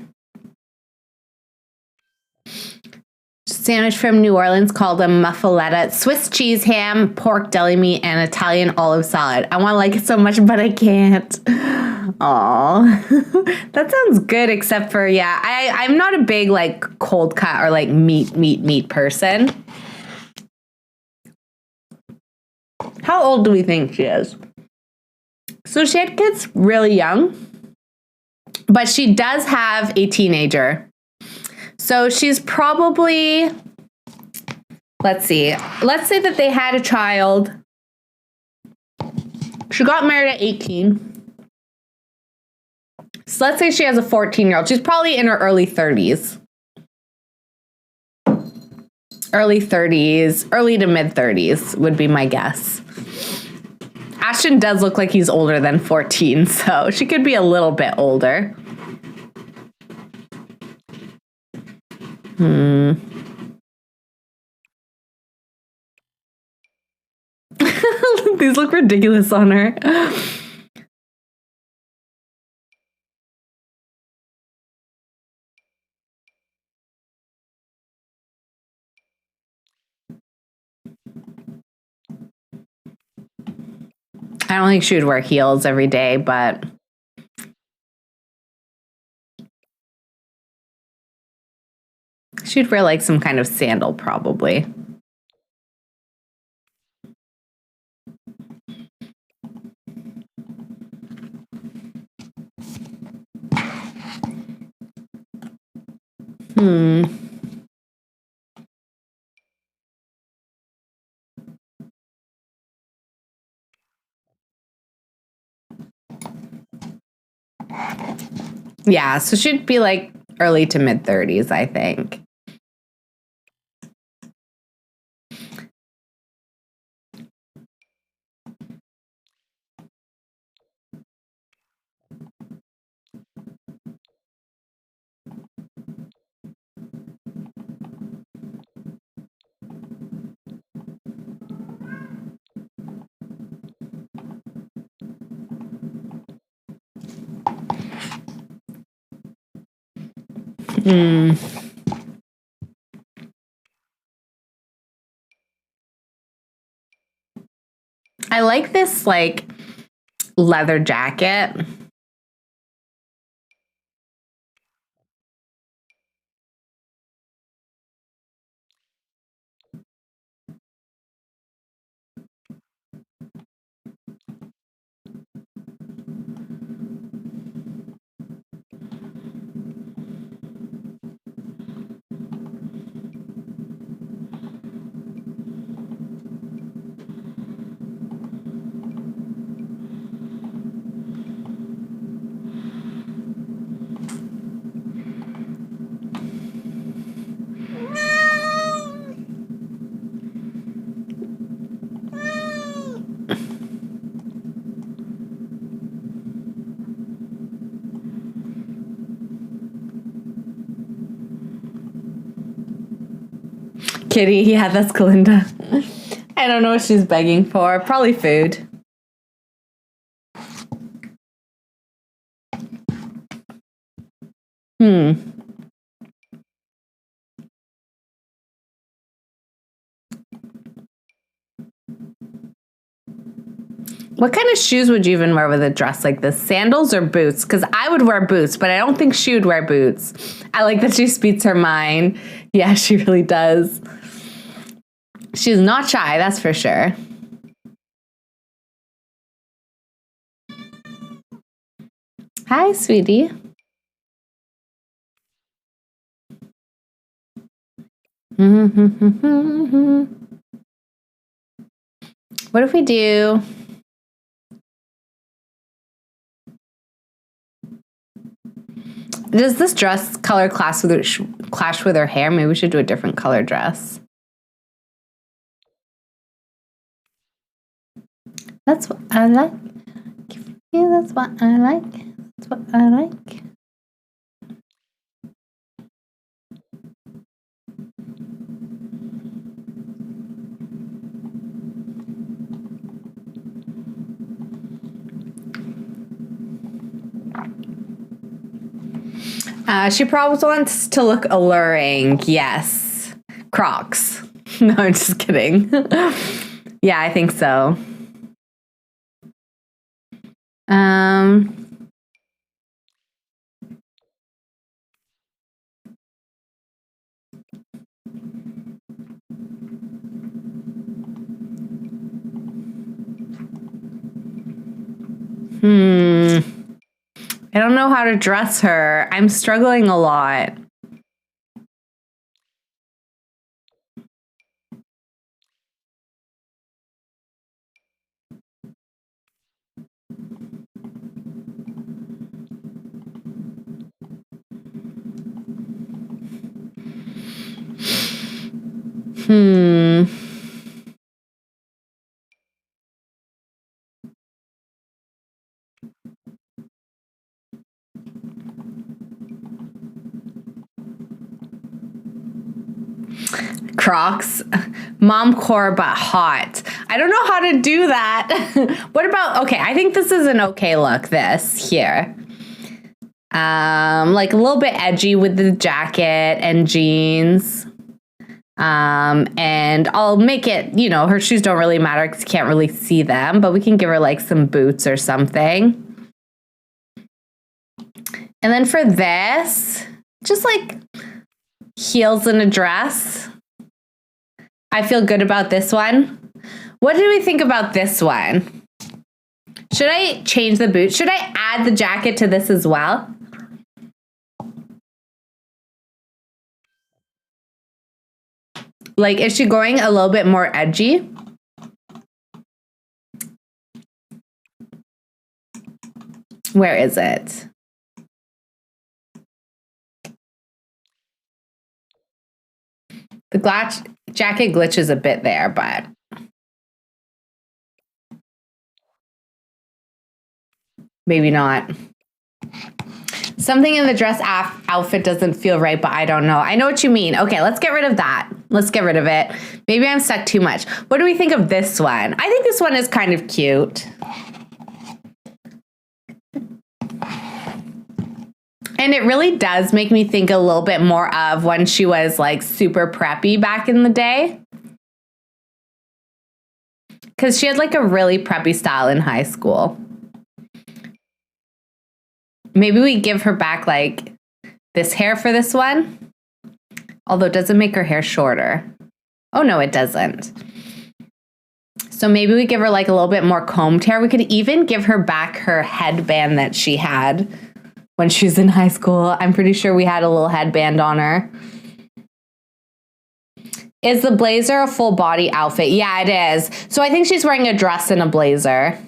Sandwich from New Orleans called a muffaletta. Swiss cheese, ham, pork, deli meat, and Italian olive salad. I want to like it so much, but I can't. Aw. That sounds good, except for, yeah, I'm not a big, like, cold cut or, like, meat person. How old do we think she is? So she had kids really young, but she does have a teenager. So she's probably, let's see. Let's say that they had a child. She got married at 18. So let's say she has a 14-year-old. She's probably in her early 30s. Early 30s, early to mid 30s would be my guess. Ashton does look like he's older than 14, so she could be a little bit older. These look ridiculous on her. I don't think she would wear heels every day, but she'd wear like some kind of sandal probably. Yeah, so she'd be like early to mid 30s, I think. I like this like leather jacket. Kitty, yeah, that's Glinda. I don't know what she's begging for. Probably food. What kind of shoes would you even wear with a dress like this? Sandals or boots? Because I would wear boots, but I don't think she would wear boots. I like that she speaks her mind. Yeah, she really does. She's not shy, that's for sure. Hi, sweetie. What if we do... Does this dress color clash with her hair? Maybe we should do a different color dress. That's what I like. Yeah, that's what I like. That's what I like. She probably wants to look alluring. Yes. Crocs. No, I'm just kidding. Yeah, I think so. I don't know how to dress her. I'm struggling a lot. Crocs, mom core but hot. I don't know how to do that. What about, okay, I think this is an okay look, this here. Like a little bit edgy with the jacket and jeans. And I'll make it, you know, her shoes don't really matter because you can't really see them, but we can give her like some boots or something. And then for this, just like heels and a dress. I feel good about this one. What do we think about this one? Should I change the boots? Should I add the jacket to this as well? Like, is she going a little bit more edgy? Where is it? The jacket glitches a bit there, but maybe not. Something in the dress outfit doesn't feel right, but I don't know. I know what you mean. Okay, let's get rid of that. Let's get rid of it. Maybe I'm stuck too much. What do we think of this one? I think this one is kind of cute. And it really does make me think a little bit more of when she was like super preppy back in the day. Because she had like a really preppy style in high school. Maybe we give her back like this hair for this one. Although it doesn't make her hair shorter. Oh no, it doesn't. So maybe we give her like a little bit more combed hair. We could even give her back her headband that she had when she was in high school. I'm pretty sure we had a little headband on her. Is the blazer a full body outfit? Yeah, it is. So I think she's wearing a dress and a blazer.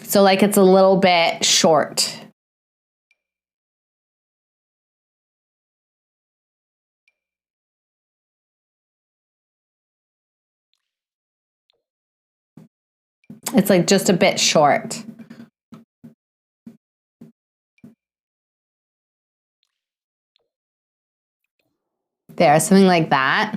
So like it's a little bit short. It's like just a bit short. There, something like that.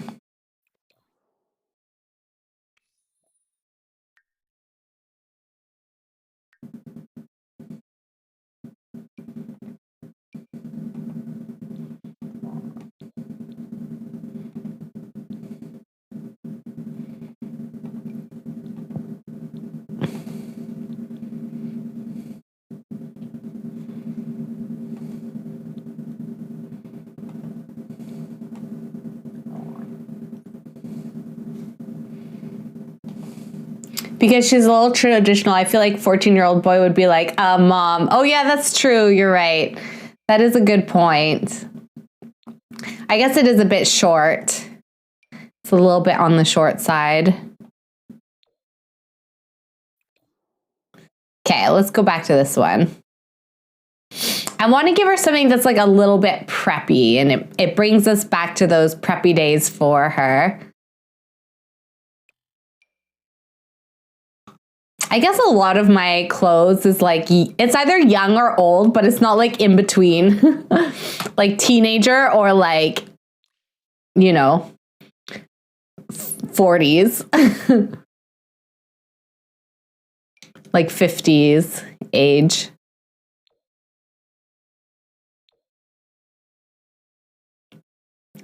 Because she's a little traditional. I feel like 14-year-old boy would be like, Mom. Oh yeah, that's true. You're right. That is a good point. I guess it is a bit short. It's a little bit on the short side. Okay, let's go back to this one. I want to give her something that's like a little bit preppy, and it brings us back to those preppy days for her. I guess a lot of my clothes is like, it's either young or old, but it's not like in between. Like teenager or like, you know, 40s. Like 50s age.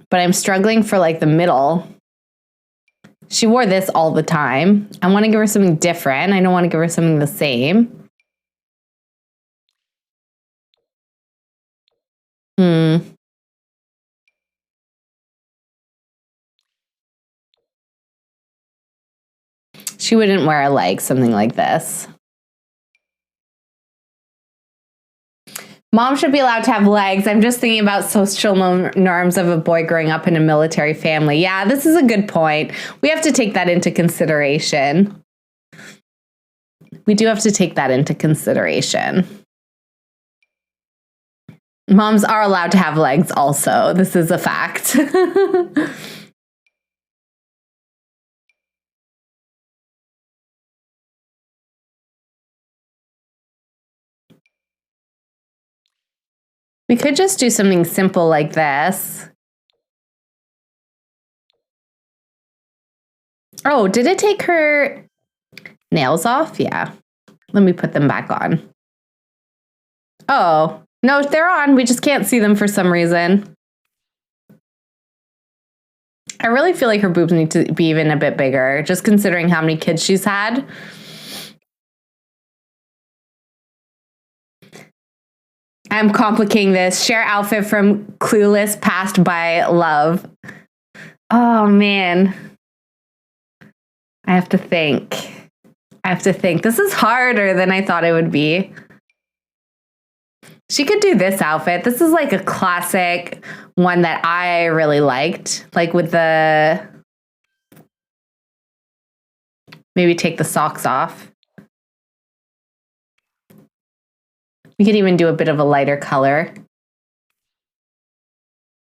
But I'm struggling for like the middle. She wore this all the time. I want to give her something different. I don't want to give her something the same. She wouldn't wear like something like this. Mom should be allowed to have legs. I'm just thinking about social norms of a boy growing up in a military family. Yeah, this is a good point. We have to take that into consideration. We do have to take that into consideration. Moms are allowed to have legs also. This is a fact. We could just do something simple like this. Oh, did it take her nails off? Yeah. Let me put them back on. Oh, no, they're on. We just can't see them for some reason. I really feel like her boobs need to be even a bit bigger, just considering how many kids she's had. I'm complicating this. Share outfit from Clueless Passed by Love. Oh, man. I have to think. This is harder than I thought it would be. She could do this outfit. This is like a classic one that I really liked. Like with the... Maybe take the socks off. We could even do a bit of a lighter color.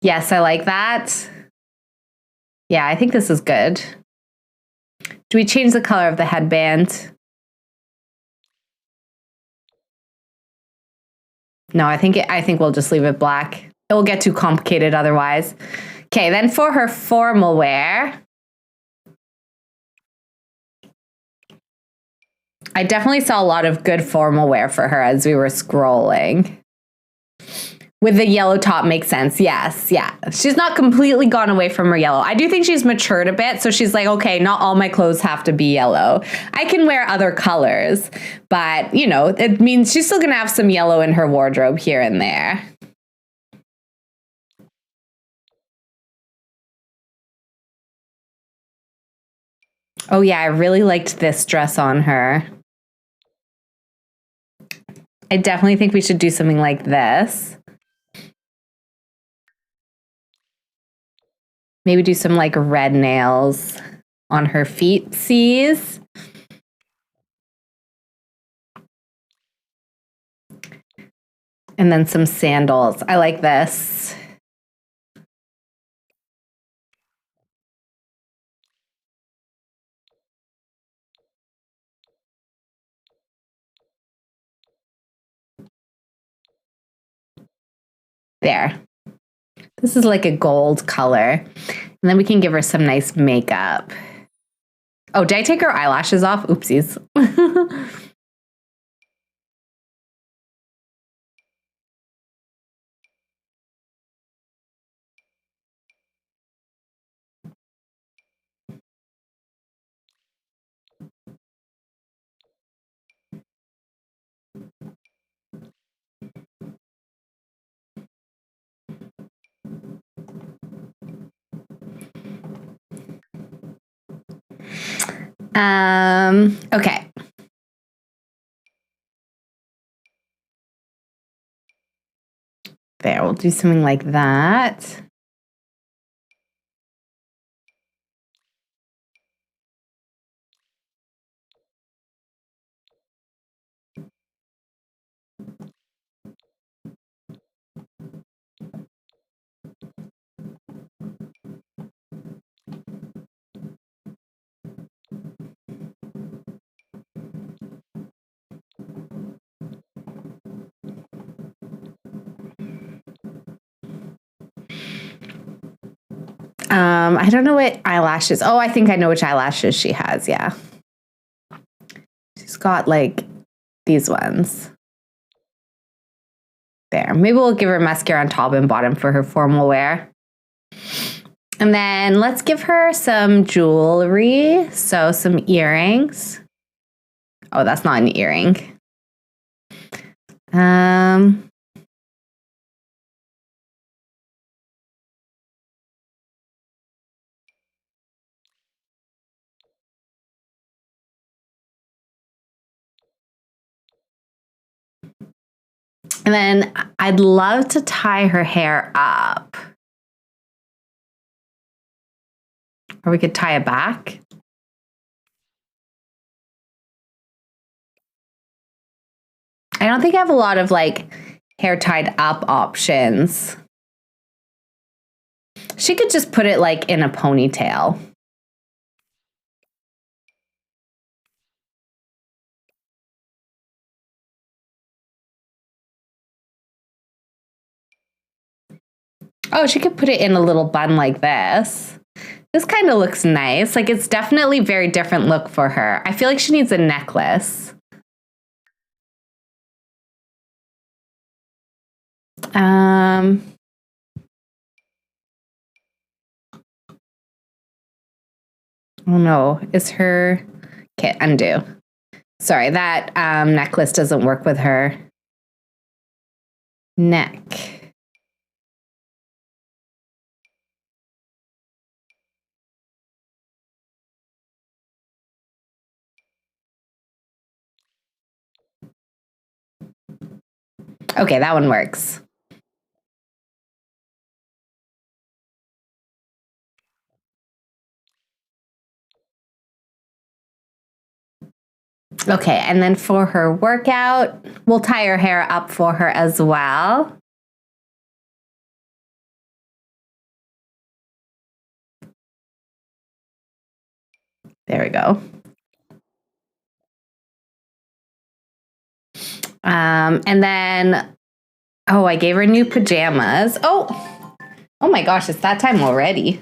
Yes, I like that. Yeah, I think this is good. Do we change the color of the headband? No, I think we'll just leave it black. It will get too complicated otherwise. Okay, then for her formal wear, I definitely saw a lot of good formal wear for her as we were scrolling. With the yellow top makes sense. Yes, yeah. She's not completely gone away from her yellow. I do think she's matured a bit. So she's like, okay, not all my clothes have to be yellow. I can wear other colors. But, you know, it means she's still going to have some yellow in her wardrobe here and there. Oh, yeah, I really liked this dress on her. I definitely think we should do something like this. Maybe do some like red nails on her feetsies. And then some sandals. I like this. There. This is like a gold color. And then we can give her some nice makeup. Oh, did I take her eyelashes off? Oopsies. Okay. There, we'll do something like that. I don't know what eyelashes. Oh, I think I know which eyelashes she has. Yeah. She's got like these ones. There. Maybe we'll give her mascara on top and bottom for her formal wear. And then let's give her some jewelry. So some earrings. Oh, that's not an earring. And then I'd love to tie her hair up. Or we could tie it back. I don't think I have a lot of like hair tied up options. She could just put it like in a ponytail. Oh, she could put it in a little bun like this. This kind of looks nice. Like it's definitely a very different look for her. I feel like she needs a necklace. Oh no, is her... Okay, undo. Sorry, that necklace doesn't work with her neck. Okay, that one works. Okay, and then for her workout, we'll tie her hair up for her as well. There we go. And then, oh, I gave her new pajamas. Oh my gosh, it's that time already.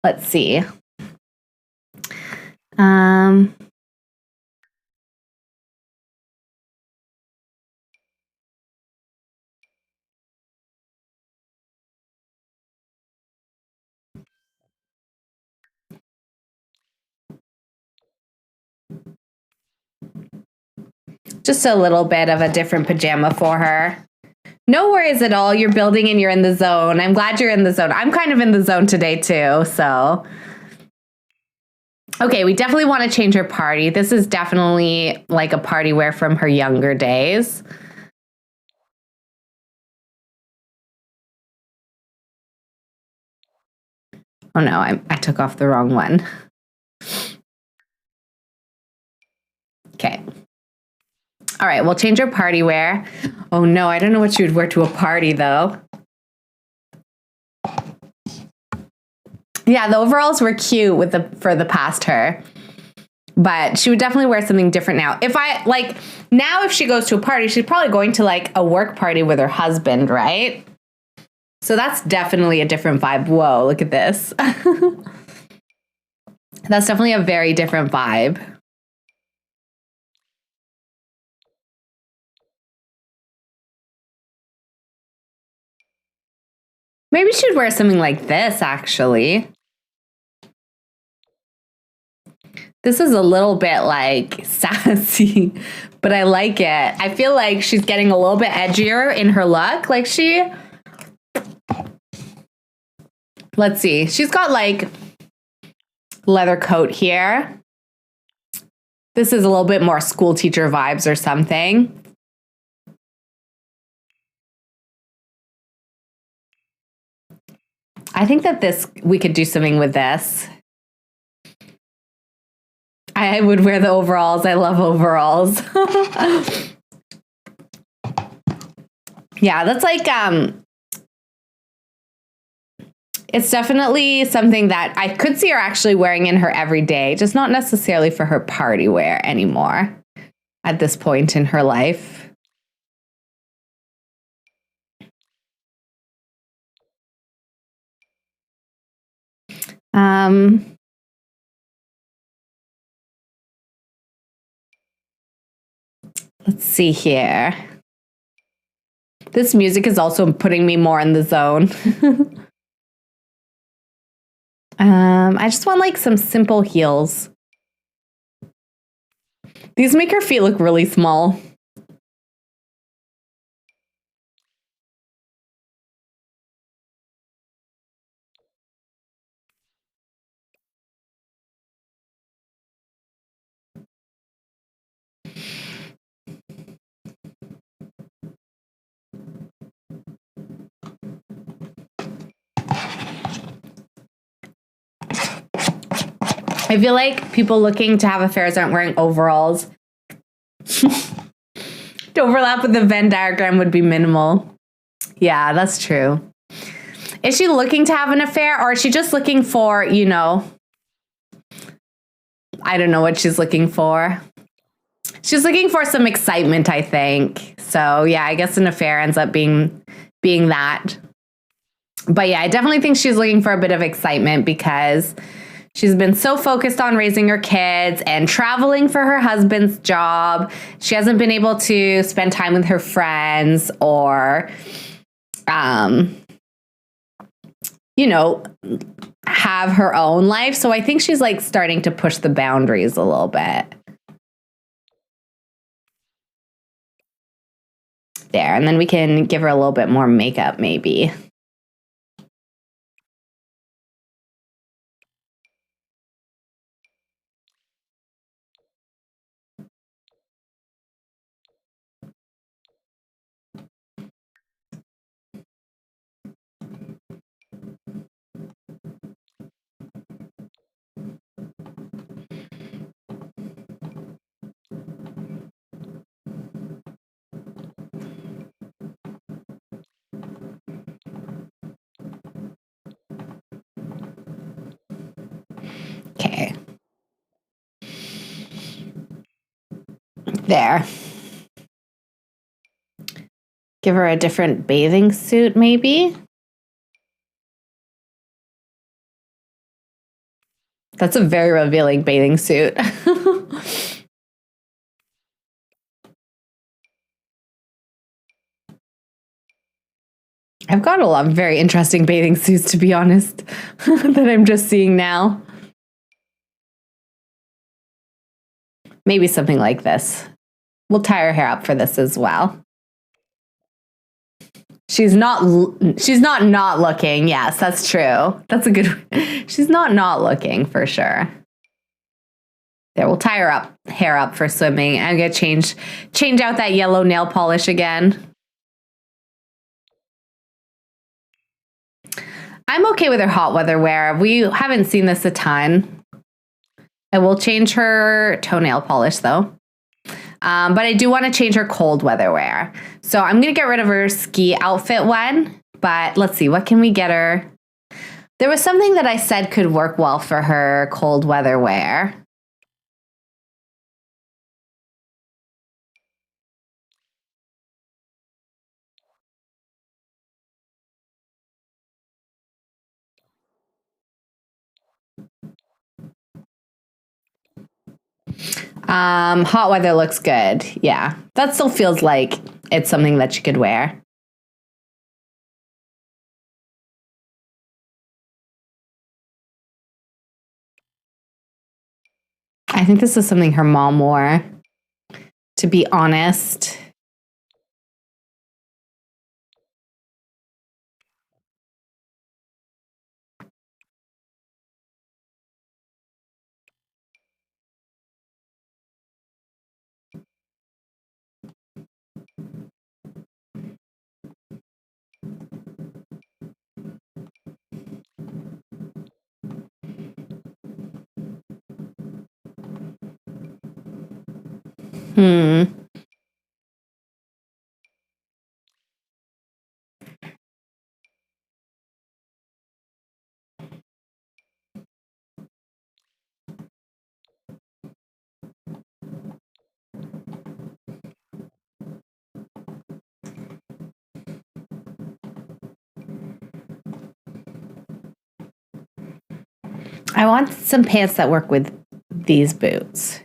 Let's see. Just a little bit of a different pajama for her. No worries at all. You're building and you're in the zone. I'm glad you're in the zone. I'm kind of in the zone today too, so. Okay, we definitely want to change her party. This is definitely like a party wear from her younger days. Oh no, I took off the wrong one. Okay. All right, we'll change her party wear. Oh no, I don't know what she would wear to a party though. Yeah, the overalls were cute with for the past her. But she would definitely wear something different now. If she goes to a party, she's probably going to like a work party with her husband, right? So that's definitely a different vibe. Whoa, look at this. That's definitely a very different vibe. Maybe she'd wear something like this, actually. This is a little bit like sassy, but I like it. I feel like she's getting a little bit edgier in her look. Like let's see. She's got like leather coat here. This is a little bit more school teacher vibes or something. I think that we could do something with this. I would wear the overalls. I love overalls. Yeah, that's like, it's definitely something that I could see her actually wearing in her everyday, just not necessarily for her party wear anymore at this point in her life. Let's see here. This music is also putting me more in the zone. I just want like some simple heels. These make her feet look really small. I feel like people looking to have affairs aren't wearing overalls. To overlap with the Venn diagram would be minimal. Yeah, that's true. Is she looking to have an affair, or is she just looking for, I don't know what she's looking for. She's looking for some excitement, I think. So yeah, I guess an affair ends up being that. But yeah, I definitely think she's looking for a bit of excitement because she's been so focused on raising her kids and traveling for her husband's job. She hasn't been able to spend time with her friends or, have her own life. So I think she's like starting to push the boundaries a little bit. There, and then we can give her a little bit more makeup maybe. Okay. There. Give her a different bathing suit, maybe? That's a very revealing bathing suit. I've got a lot of very interesting bathing suits, to be honest, that I'm just seeing now. Maybe something like this. We'll tie her hair up for this as well. She's not looking. Yes, that's true. That's a good. She's not looking for sure. There, we'll tie her hair up for swimming. I'm gonna change out that yellow nail polish again. I'm okay with her hot weather wear. We haven't seen this a ton. I will change her toenail polish though. But I do want to change her cold weather wear. So I'm going to get rid of her ski outfit one. But let's see, what can we get her? There was something that I said could work well for her cold weather wear. Hot weather looks good. Yeah, that still feels like it's something that she could wear. I think this is something her mom wore, to be honest. I want some pants that work with these boots.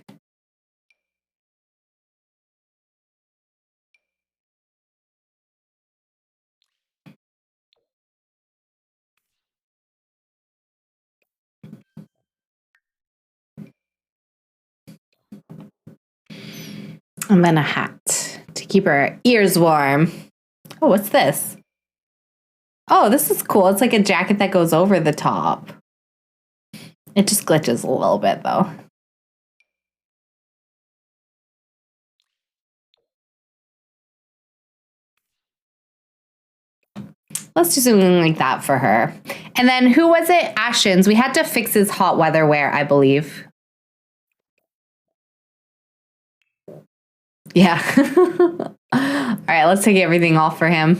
And then a hat to keep her ears warm. Oh, what's this? Oh, this is cool. It's like a jacket that goes over the top. It just glitches a little bit, though. Let's do something like that for her. And then who was it? Ashens. We had to fix his hot weather wear, I believe. Yeah. All right, let's take everything off for him.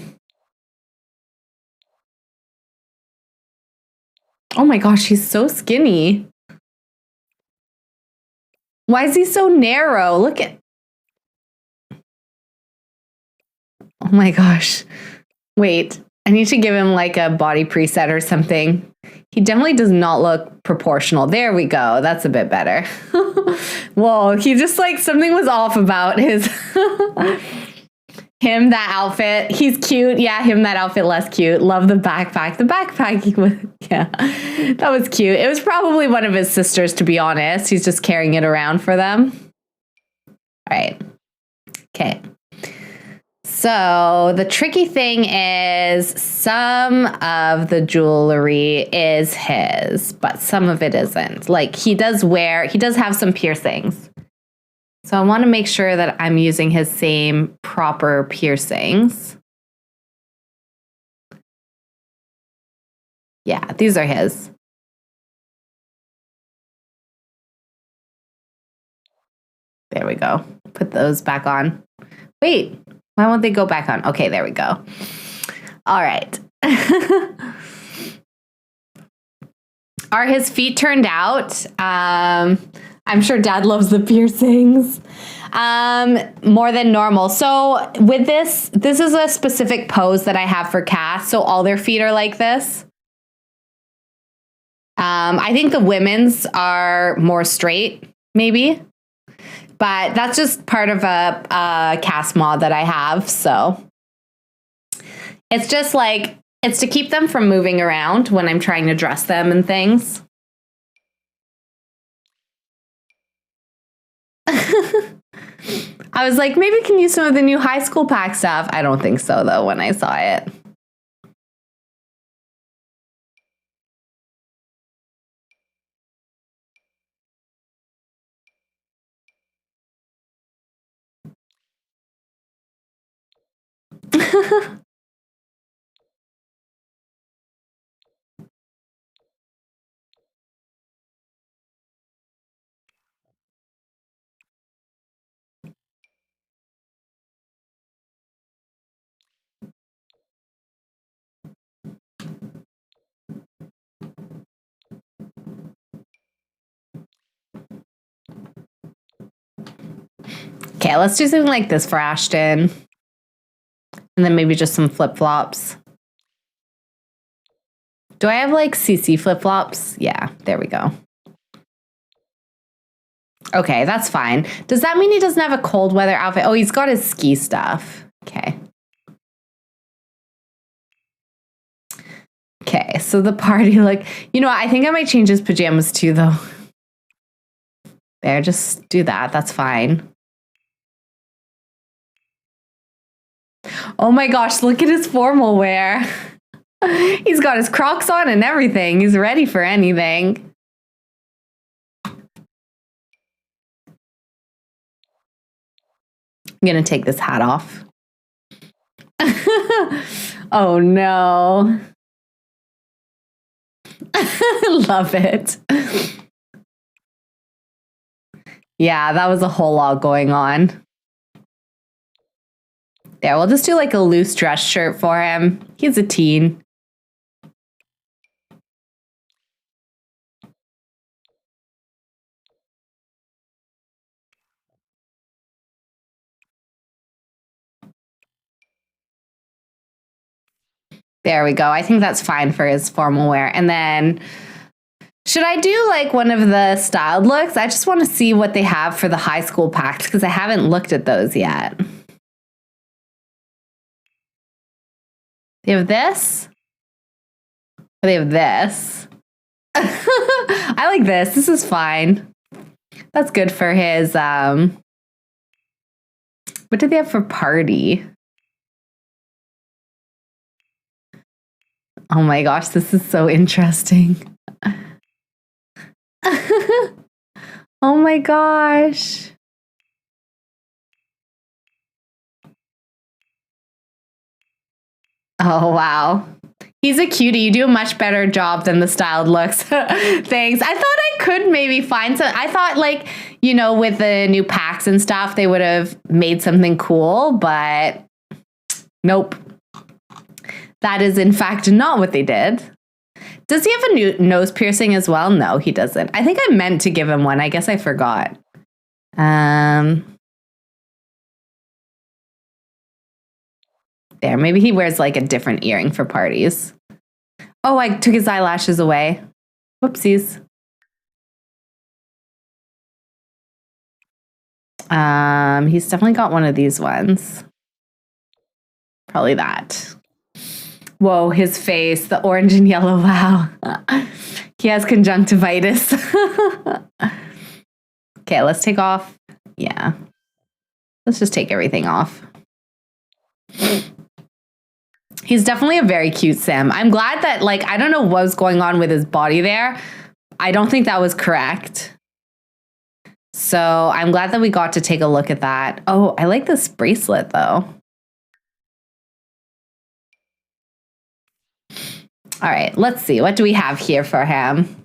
Oh my gosh, he's so skinny. Why is he so narrow? Look at... Oh my gosh. Wait, I need to give him like a body preset or something. He definitely does not look proportional. There we go. That's a bit better. Whoa, he just like something was off about his him, that outfit. He's cute. Yeah, him, that outfit, less cute. Love the backpack. The backpack, yeah, that was cute. It was probably one of his sisters, to be honest. He's just carrying it around for them. All right. Okay. So the tricky thing is some of the jewelry is his, but some of it isn't. Like he does have some piercings. So I want to make sure that I'm using his same proper piercings. Yeah, these are his. There we go. Put those back on. Wait. Why won't they go back on? Okay, there we go. All right. Are his feet turned out? I'm sure Dad loves the piercings. More than normal. So with this is a specific pose that I have for Cass. So all their feet are like this. I think the women's are more straight, maybe. But that's just part of a Cass mod that I have. So it's just like, it's to keep them from moving around when I'm trying to dress them and things. I was like, maybe we can use some of the new high school pack stuff. I don't think so, though, when I saw it. Okay, let's do something like this for Ashton. And then maybe just some flip-flops. Do I have like CC flip-flops? Yeah, there we go. Okay, that's fine. Does that mean he doesn't have a cold weather outfit? Oh, he's got his ski stuff. Okay. Okay, so the party, like, you know, I think I might change his pajamas too, though. There, just do that. That's fine. Oh my gosh, look at his formal wear. He's got his Crocs on and everything. He's ready for anything. I'm gonna take this hat off. Oh no. Love it. Yeah, that was a whole lot going on. There, we'll just do like a loose dress shirt for him. He's a teen. There we go. I think that's fine for his formal wear. And then, should I do like one of the styled looks? I just want to see what they have for the high school packs because I haven't looked at those yet. They have this. Or they have this. I like this. This is fine. That's good for his, what do they have for party? Oh my gosh, this is so interesting. Oh my gosh. Oh wow. He's a cutie. You do a much better job than the styled looks. Thanks. I thought I could maybe find some. I thought like, you know, with the new packs and stuff, they would have made something cool, but nope. That is in fact not what they did. Does he have a new nose piercing as well? No, he doesn't. I think I meant to give him one. I guess I forgot. There, maybe he wears like a different earring for parties. Oh, I took his eyelashes away. Whoopsies. He's definitely got one of these ones. Probably that. Whoa, his face, the orange and yellow, wow. He has conjunctivitis. Okay, let's take off. Yeah. Let's just take everything off. He's definitely a very cute Sim. I'm glad that, like, I don't know what was going on with his body there. I don't think that was correct. So I'm glad that we got to take a look at that. Oh, I like this bracelet, though. All right, let's see. What do we have here for him?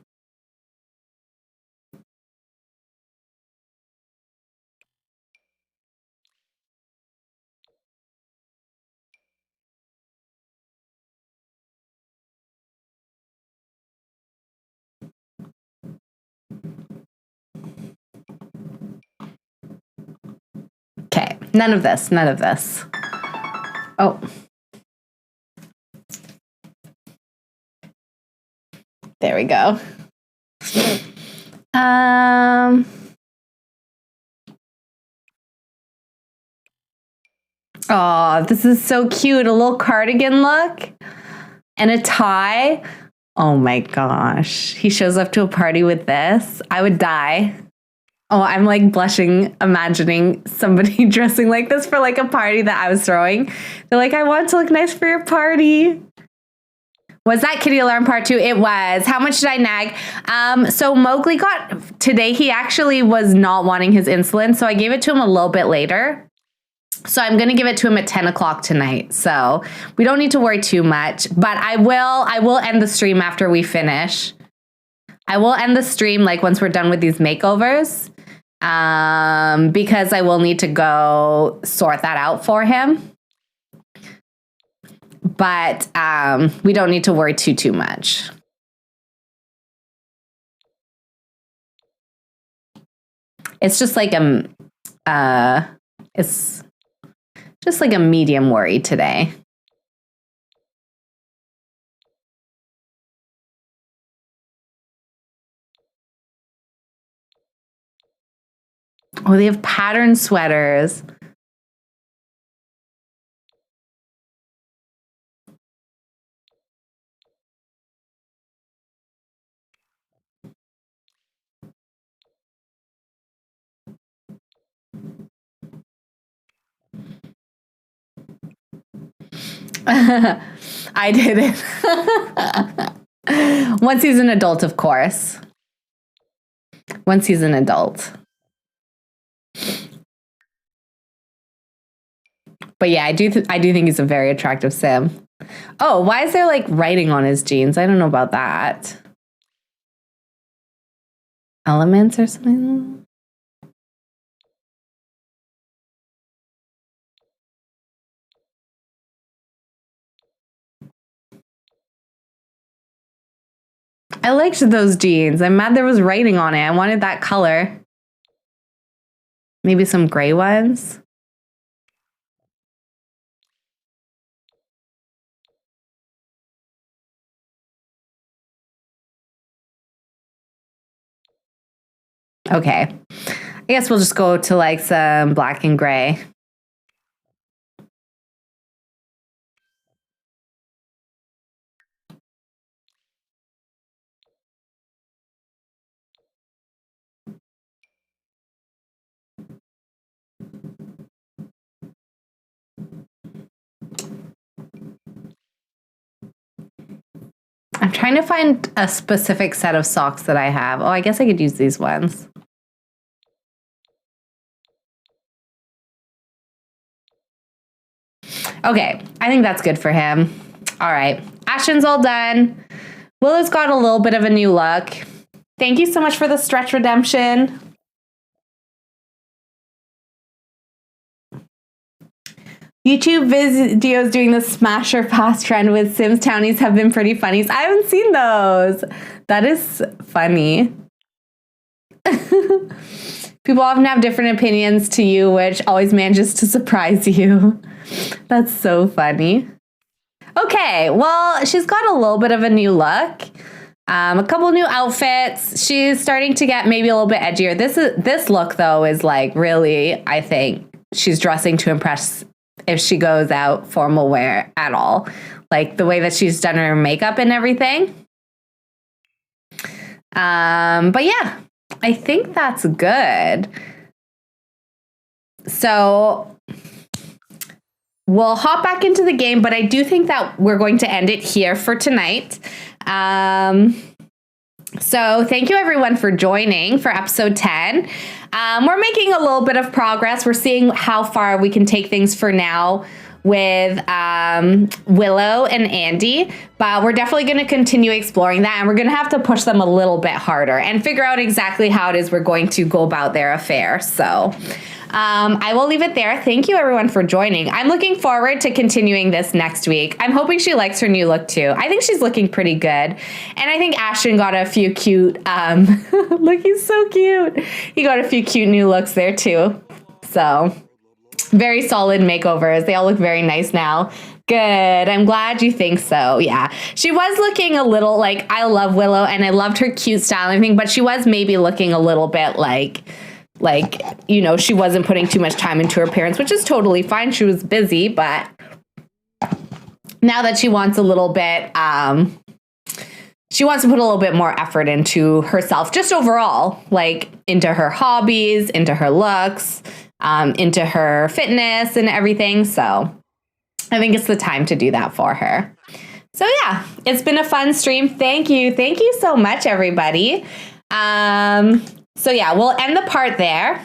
None of this. None of this. Oh. There we go. Oh, this is so cute. A little cardigan look and a tie. Oh my gosh. He shows up to a party with this. I would die. Oh, I'm like blushing, imagining somebody dressing like this for like a party that I was throwing. They're like, I want to look nice for your party. Was that kitty alarm part 2? It was. How much did I nag? So Mowgli got, today he actually was not wanting his insulin, so I gave it to him a little bit later. So I'm going to give it to him at 10 o'clock tonight. So we don't need to worry too much, but I will end the stream after we finish. I will end the stream like once we're done with these makeovers, because I will need to go sort that out for him. But we don't need to worry too much. It's just like it's just like a medium worry today. Oh, they have pattern sweaters. I did it. Once he's an adult, of course. Once he's an adult. But yeah, I do think he's a very attractive sim. Oh, why is there like writing on his jeans? I don't know about that. Elements or something? I liked those jeans. I'm mad there was writing on it. I wanted that color. Maybe some gray ones. Okay. I guess we'll just go to like some black and gray. I'm trying to find a specific set of socks that I have. Oh, I guess I could use these ones. Okay, I think that's good for him. All right, Ashton's all done. Willow's got a little bit of a new look. Thank you so much for the stretch redemption. YouTube videos doing the smash or pass trend with Sims Townies have been pretty funny. I haven't seen those. That is funny. People often have different opinions to you, which always manages to surprise you. That's so funny. Okay, well, she's got a little bit of a new look. A couple new outfits. She's starting to get maybe a little bit edgier. This look, though, is like really, I think, she's dressing to impress if she goes out formal wear at all. Like the way that she's done her makeup and everything. But yeah, I think that's good. So we'll hop back into the game, but I do think that we're going to end it here for tonight. So thank you everyone for joining for episode 10. We're making a little bit of progress. We're seeing how far we can take things for now with Willow and Andy, but we're definitely going to continue exploring that, and we're going to have to push them a little bit harder and figure out exactly how it is we're going to go about their affair. So I will leave it there. Thank you everyone for joining. I'm looking forward to continuing this next week. I'm hoping she likes her new look too. I think she's looking pretty good. And I think Ashton got a few cute, look, he's so cute. He got a few cute new looks there too. So Very solid makeovers. They all look very nice now. Good. I'm glad you think so. Yeah. She was looking a little like, I love Willow and I loved her cute style and everything, but she was maybe looking a little bit like, you know, she wasn't putting too much time into her appearance, which is totally fine. She was busy, but now that she wants a little bit, she wants to put a little bit more effort into herself, just overall, like into her hobbies, into her looks, into her fitness and everything. So I think it's the time to do that for her. So yeah, it's been a fun stream. Thank you. Thank you so much, everybody. So yeah, we'll end the part there.